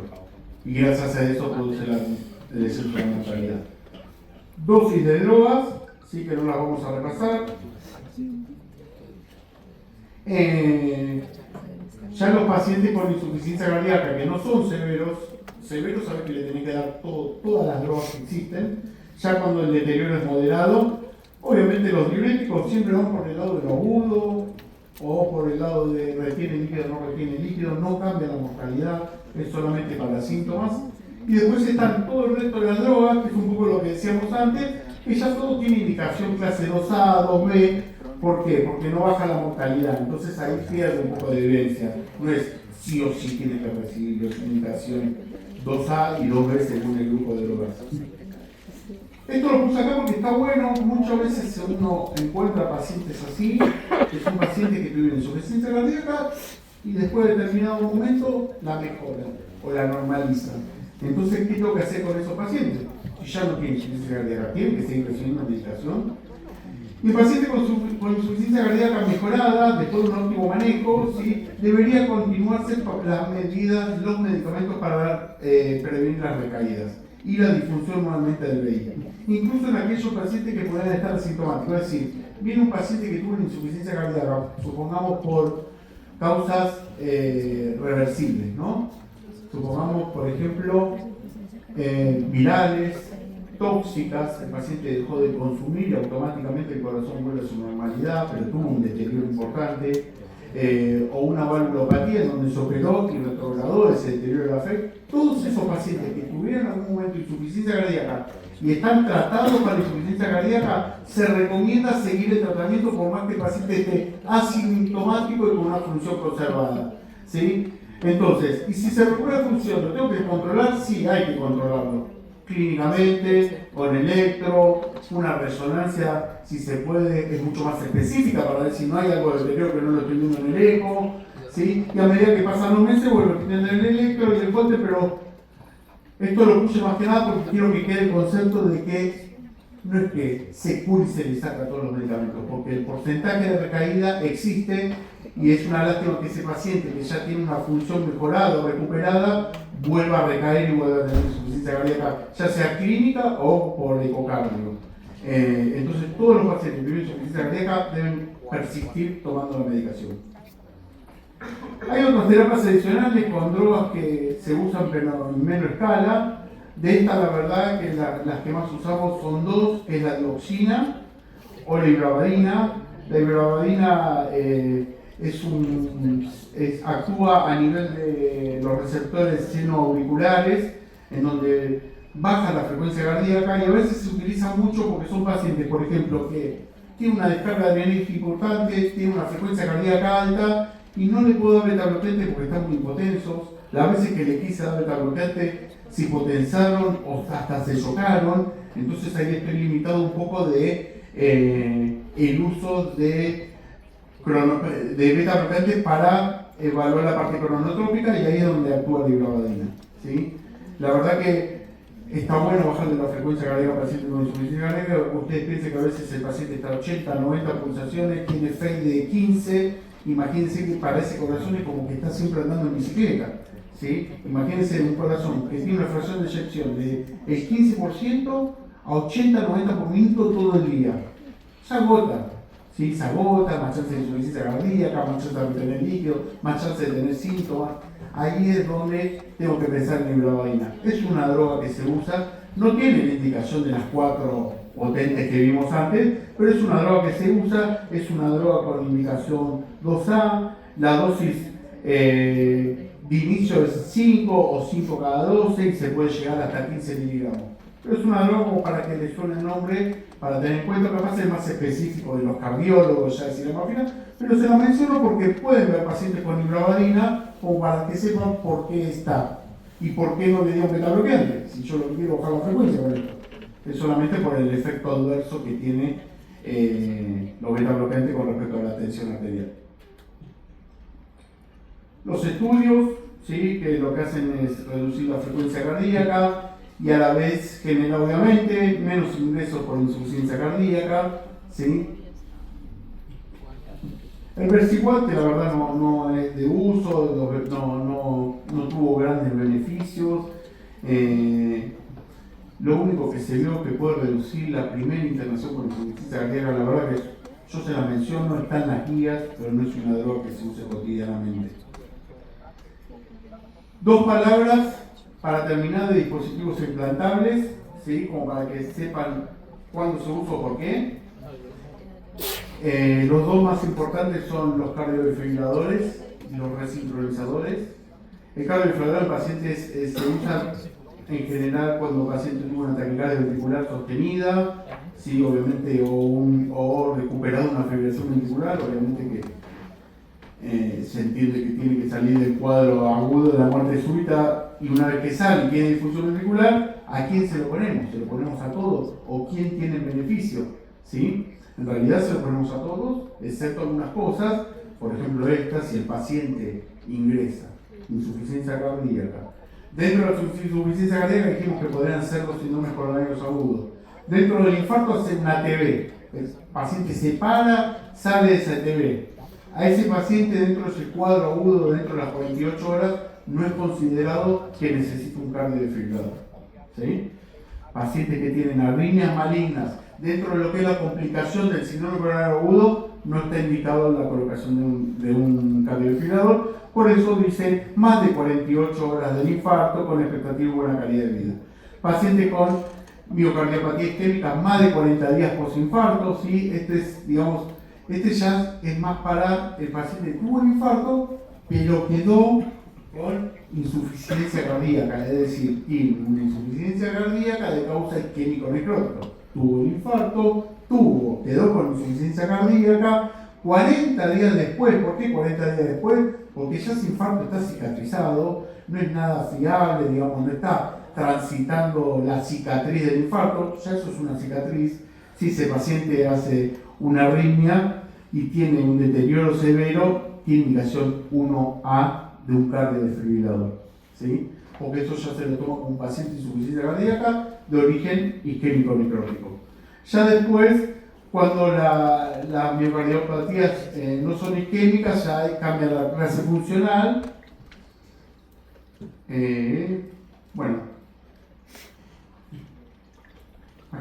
Y gracias a eso produce el descenso de la mortalidad. Dosis de drogas, sí que no las vamos a repasar. Ya los pacientes con insuficiencia cardíaca que no son severos saben que le tienen que dar todas las drogas que existen. Ya cuando el deterioro es moderado, obviamente los diuréticos siempre van por el lado de lo agudo o por el lado de retiene líquido, no retiene líquido, no cambia la mortalidad, es solamente para síntomas. Y después están todo el resto de las drogas, que es un poco lo que decíamos antes, que ya todo tiene indicación clase 2A, 2B. ¿Por qué? Porque no baja la mortalidad, entonces ahí pierde un poco de evidencia. No es sí o sí tiene que recibir indicación 2A y 2B según el grupo de drogas. Esto lo puse acá porque está bueno, muchas veces uno encuentra pacientes así, que son pacientes que tuvieron insuficiencia cardíaca y después de determinado momento la mejoran o la normalizan. Entonces, ¿qué tengo que hacer con esos pacientes? Si ya no tienen insuficiencia cardíaca, tienen que seguir recibiendo medicación. Y el paciente con insuficiencia cardíaca mejorada, después de un óptimo manejo, ¿sí? Debería continuarse las medidas, los medicamentos para prevenir las recaídas y la disfunción nuevamente del vehículo. Incluso en aquellos pacientes que puedan estar asintomáticos, es decir, viene un paciente que tuvo una insuficiencia cardíaca, supongamos por causas reversibles, ¿no? Supongamos, por ejemplo, virales, tóxicas, el paciente dejó de consumir y automáticamente el corazón vuelve a su normalidad, pero tuvo un deterioro importante, o una valvulopatía en donde se operó y retrogradó ese deterioro de la fe. Todos esos pacientes que tuvieron en algún momento insuficiencia cardíaca y están tratados para insuficiencia cardíaca, se recomienda seguir el tratamiento por más que el paciente esté asintomático y con una función conservada, ¿sí? Entonces, y si se recupera la función, ¿lo tengo que controlar? Sí, hay que controlarlo. Clínicamente, con electro, una resonancia, si se puede, es mucho más específica para ver si no hay algo de deterioro que no lo estoy viendo en el eco, ¿sí? Y a medida que pasan los meses, vuelvo a tener el electro y el fuerte, pero esto lo puse más que nada porque quiero que quede el concepto de que no es que se cure y se le saca todos los medicamentos, porque el porcentaje de recaída existe y es una lástima que ese paciente que ya tiene una función mejorada o recuperada vuelva a recaer y vuelva a tener insuficiencia cardíaca, ya sea clínica o por ecocardio. Entonces todos los pacientes que tienen insuficiencia cardíaca deben persistir tomando la medicación. Hay otras terapias adicionales con drogas que se usan pero en menor escala. De estas la verdad que las que más usamos son dos, que es la dioxina o la ibrabadina. La ibrabadina actúa a nivel de los receptores senoauriculares, en donde baja la frecuencia cardíaca y a veces se utiliza mucho porque son pacientes, por ejemplo, que tienen una descarga adrenérgica importante, tienen una frecuencia cardíaca alta y no le puedo dar beta-bloqueante porque están muy hipotensos. Las veces que le quise dar beta-bloqueante se hipotensaron o hasta se chocaron, entonces ahí estoy limitado un poco de el uso de beta-bloqueante para evaluar la parte cronotrópica y ahí es donde actúa la ibrabadina, ¿sí? La verdad que está bueno bajarle la frecuencia cardíaca al paciente con insuficiencia cardíaca. Ustedes piensen que a veces el paciente está a 80, 90 pulsaciones, tiene FEI de 15, imagínense que para ese corazón es como que está siempre andando en bicicleta, ¿sí? Imagínense un corazón que tiene una fracción de eyección del 15% a 80-90 por minuto todo el día. Se agota, ¿sí? Se agota, más chance de insuficiencia cardíaca, más chance de retener líquido, más chance de tener síntomas. Ahí es donde tengo que pensar en la ibrabadina. Es una droga que se usa, no tiene la indicación de las 4 potentes que vimos antes, pero es una droga que se usa, es una droga con indicación 2A, la dosis de inicio es 5 o 5 cada 12 y se puede llegar hasta 15 miligramos. Pero es una droga como para que le suene el nombre, para tener en cuenta, capaz es más específico de los cardiólogos, ya decir la morfina, pero se la menciono porque pueden ver pacientes con ibradina como para que sepan por qué está y por qué no le dio un beta-bloqueante, si yo lo que quiero bajar la frecuencia con esto. Es solamente por el efecto adverso que tiene los beta-bloqueantes con respecto a la tensión arterial. Los estudios, ¿sí?, que lo que hacen es reducir la frecuencia cardíaca y a la vez genera obviamente menos ingresos por insuficiencia cardíaca, ¿sí? El Versiguat, que la verdad no es de uso, no tuvo grandes beneficios. Lo único que se vio que puede reducir la primera internación por insuficiencia cardíaca, la verdad que yo se la menciono, está en las guías, pero no es una droga que se use cotidianamente. Dos palabras para terminar de dispositivos implantables, ¿sí?, como para que sepan cuándo se usa o por qué. Los dos más importantes son los cardiodefibriladores y los resincronizadores. El cardiodefibrilador en pacientes se usa en general cuando el paciente tuvo una taquicardia ventricular sostenida, sí, obviamente, o recuperado una fibrilación ventricular, obviamente que se entiende que tiene que salir del cuadro agudo de la muerte súbita, y una vez que sale y tiene difusión ventricular, ¿a quién se lo ponemos? ¿Se lo ponemos a todos? ¿O quién tiene el beneficio? ¿Sí? En realidad se lo ponemos a todos, excepto algunas cosas, por ejemplo esta, si el paciente ingresa insuficiencia cardíaca. Dentro de la insuficiencia cardíaca dijimos que podrían ser los síndromes coronarios agudos. Dentro del infarto hace una ATV, el paciente se para, sale de esa ATV. A ese paciente dentro de ese cuadro agudo, dentro de las 48 horas, no es considerado que necesita un cardiodefibrilador. ¿Sí? Pacientes que tienen arritmias malignas, dentro de lo que es la complicación del síndrome coronario agudo, no está indicado la colocación de un cardiodefibrilador. Por eso dice más de 48 horas del infarto con expectativa de buena calidad de vida. Paciente con miocardiopatía isquémica, más de 40 días posinfarto, ¿sí? Este ya es más para el paciente que tuvo el infarto, pero quedó con insuficiencia cardíaca, es decir, tiene una insuficiencia cardíaca de causa isquémico-necrótica. Tuvo el infarto, quedó con insuficiencia cardíaca 40 días después. ¿Por qué 40 días después? Porque ya ese infarto está cicatrizado, no es nada fiable, digamos, no está transitando la cicatriz del infarto, ya eso es una cicatriz. Si ese paciente hace una arritmia y tiene un deterioro severo, tiene indicación 1A de un cardiodefibrilador, ¿sí? Porque eso ya se lo toma como un paciente de insuficiencia cardíaca de origen isquémico-necrótico. Ya después, cuando las miocardiopatías no son isquémicas, ya cambia la clase funcional.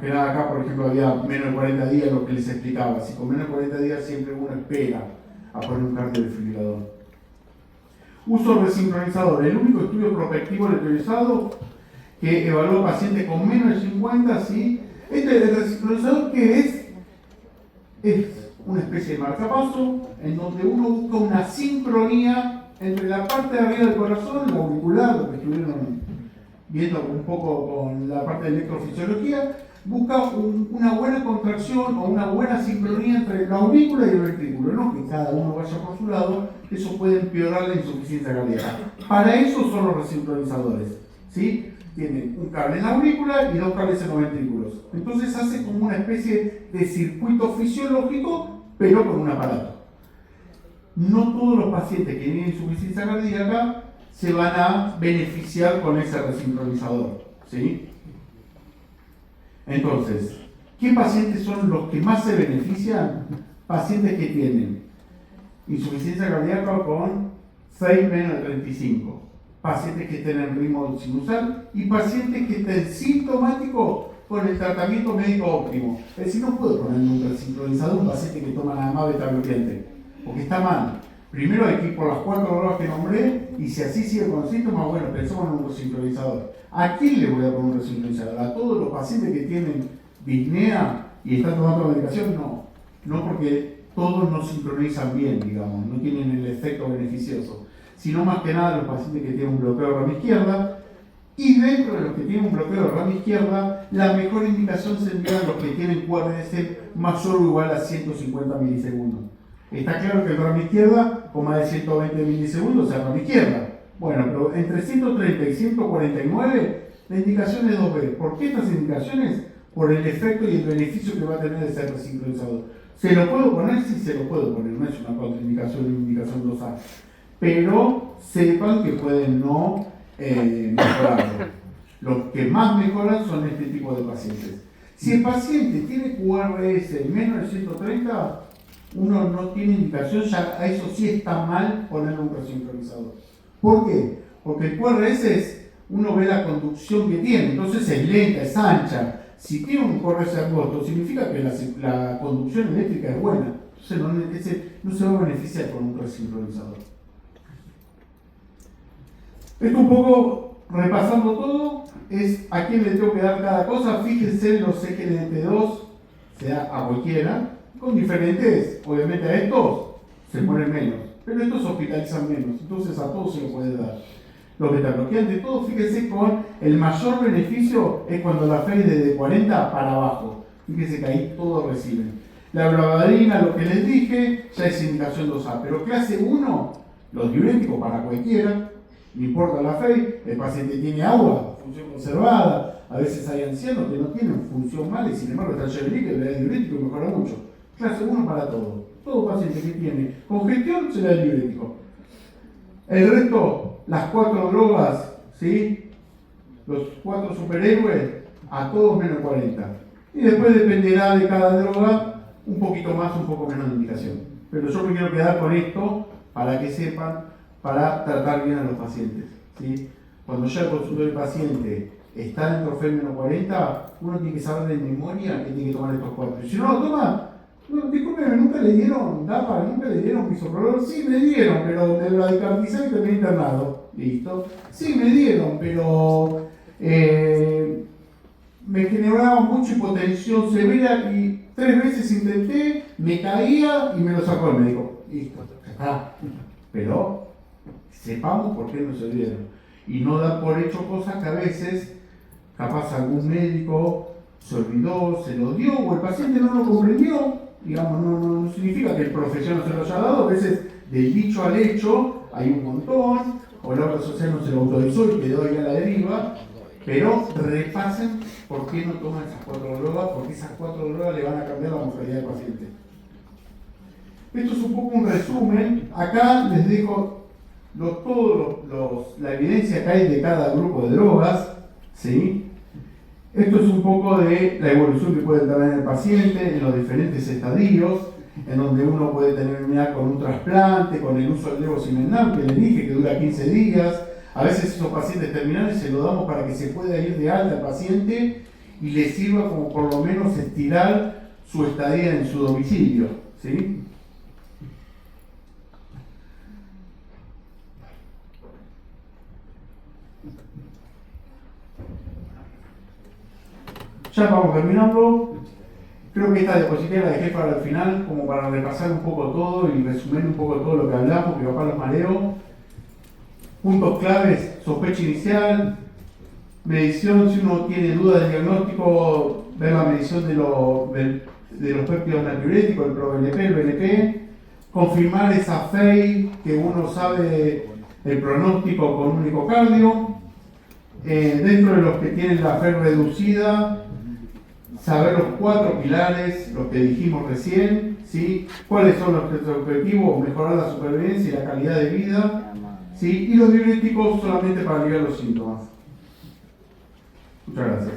Acá, por ejemplo, había menos de 40 días, lo que les explicaba. Si con menos de 40 días siempre uno espera a poner un cardiodefibrilador. Uso resincronizador. El único estudio prospectivo electrolizado que evaluó pacientes con menos de 50, ¿sí? El resincronizador, que es una especie de marcapaso en donde uno busca una sincronía entre la parte de arriba del corazón, el auricular, lo que estuvieron viendo un poco con la parte de electrofisiología, busca una buena contracción o una buena sincronía entre la aurícula y el ventrículo, no que cada uno vaya por su lado, eso puede empeorar la insuficiencia cardíaca. Para eso son los resincronizadores, ¿sí? Tienen un cable en la aurícula y dos cables en los ventrículos. Entonces hace como una especie de circuito fisiológico, pero con un aparato. No todos los pacientes que tienen insuficiencia cardíaca se van a beneficiar con ese resincronizador, ¿sí? Entonces, ¿qué pacientes son los que más se benefician? Pacientes que tienen insuficiencia cardíaca con 6 menos de 35, pacientes que estén en ritmo sinusal y pacientes que estén sintomáticos con el tratamiento médico óptimo. Es decir, no puedo poner un resincronizador a un paciente que toma nada más beta-bloqueante, porque está mal. Primero hay que ir por las 4 drogas que nombré, y si así sigue con síntomas, bueno, pensamos en un resincronizador. ¿A quién le voy a poner un resincronizador? ¿A todos los pacientes que tienen disnea y están tomando medicación? No. No, porque todos no sincronizan bien, digamos, no tienen el efecto beneficioso. Sino más que nada los pacientes que tienen un bloqueo de rama izquierda, Y dentro de los que tienen un bloqueo de rama izquierda, la mejor indicación sería los que tienen QRS mayor o igual a 150 milisegundos. Está claro que el rama izquierda, con más de 120 milisegundos, es rama izquierda. Bueno, pero entre 130 y 149, la indicación es 2B. ¿Por qué estas indicaciones? Por el efecto y el beneficio que va a tener de ser resincronizador. ¿Se lo puedo poner? Sí, se lo puedo poner. No es una contraindicación, una indicación 2A. Pero sepan que pueden no mejorarlo. Los que más mejoran son este tipo de pacientes. Si el paciente tiene QRS menos de 130, uno no tiene indicación, ya a eso sí está mal ponerle un resincronizador. ¿Por qué? Porque el QRS es, uno ve la conducción que tiene, entonces es lenta, es ancha. Si tiene un QRS angosto, significa que la conducción eléctrica es buena. Entonces no se va a beneficiar con un resincronizador. Esto un poco, repasando todo, es a quién le tengo que dar cada cosa. Fíjense los SGLT2, sea a cualquiera, con diferentes, obviamente a estos se mueren menos, pero estos hospitalizan menos, entonces a todos se lo puede dar. Los betabloqueantes, todos, fíjense, con el mayor beneficio es cuando la FEI de 40 para abajo. Fíjense que ahí todos reciben. La blavadina, lo que les dije, ya es indicación 2A, pero clase 1, los diuréticos para cualquiera, no importa la FEI, el paciente tiene agua, función conservada, a veces hay ancianos que no tienen función mala y sin embargo está lleno de líquido, le da el diurético y mejora mucho. Clase 1 para todo. Todo paciente que tiene congestión se le da el diurético. El resto, las 4 drogas, ¿sí? Los 4 superhéroes, a todos menos 40. Y después dependerá de cada droga, un poquito más, un poco menos de indicación. Pero yo me quiero quedar con esto para que sepan, para tratar bien a los pacientes, ¿sí? Cuando ya el consultorio del paciente está dentro de menos 40, uno tiene que saber de memoria que tiene que tomar estos 4. Y si no lo toma, no, discúlpeme, nunca le dieron DAPA, nunca le dieron bisoprolol. Sí me dieron, pero me radicalizé y terminé internado. Listo. Sí me dieron, pero me generaba mucha hipotensión severa y 3 veces intenté, me caía y me lo sacó el médico. Listo, ya está. Pero sepamos por qué no se dieron. Y no dar por hecho cosas que a veces, capaz algún médico se olvidó, se lo dio, o el paciente no lo comprendió. Digamos, no significa que el profesional no se lo haya dado. A veces, del dicho al hecho, hay un montón, o la obra social no se lo autorizó y quedó ahí a la deriva. Pero repasen por qué no toman esas 4 drogas, porque esas 4 drogas le van a cambiar la mortalidad del paciente. Esto es un poco un resumen. Acá les dejo la evidencia que hay de cada grupo de drogas, ¿sí? Esto es un poco de la evolución que puede tener el paciente en los diferentes estadios, en donde uno puede tener unidad con un trasplante, con el uso del levosimendan, que les dije que dura 15 días. A veces esos pacientes terminales se lo damos para que se pueda ir de alta al paciente y le sirva como por lo menos estirar su estadía en su domicilio, ¿sí? Ya vamos terminando. Creo que esta diapositiva la dejé para el final, como para repasar un poco todo y resumir un poco todo lo que hablamos, que capaz los mareo. Puntos claves: sospecha inicial, medición si uno tiene duda del diagnóstico, ver la medición de los péptidos natriuréticos, el ProBNP, el BNP, confirmar esa FEI que uno sabe el pronóstico con un ecocardio. Dentro de los que tienen la FEI reducida, saber los 4 pilares, los que dijimos recién, ¿sí? Cuáles son los objetivos: mejorar la supervivencia y la calidad de vida, ¿sí? Y los diuréticos solamente para aliviar los síntomas. Muchas gracias.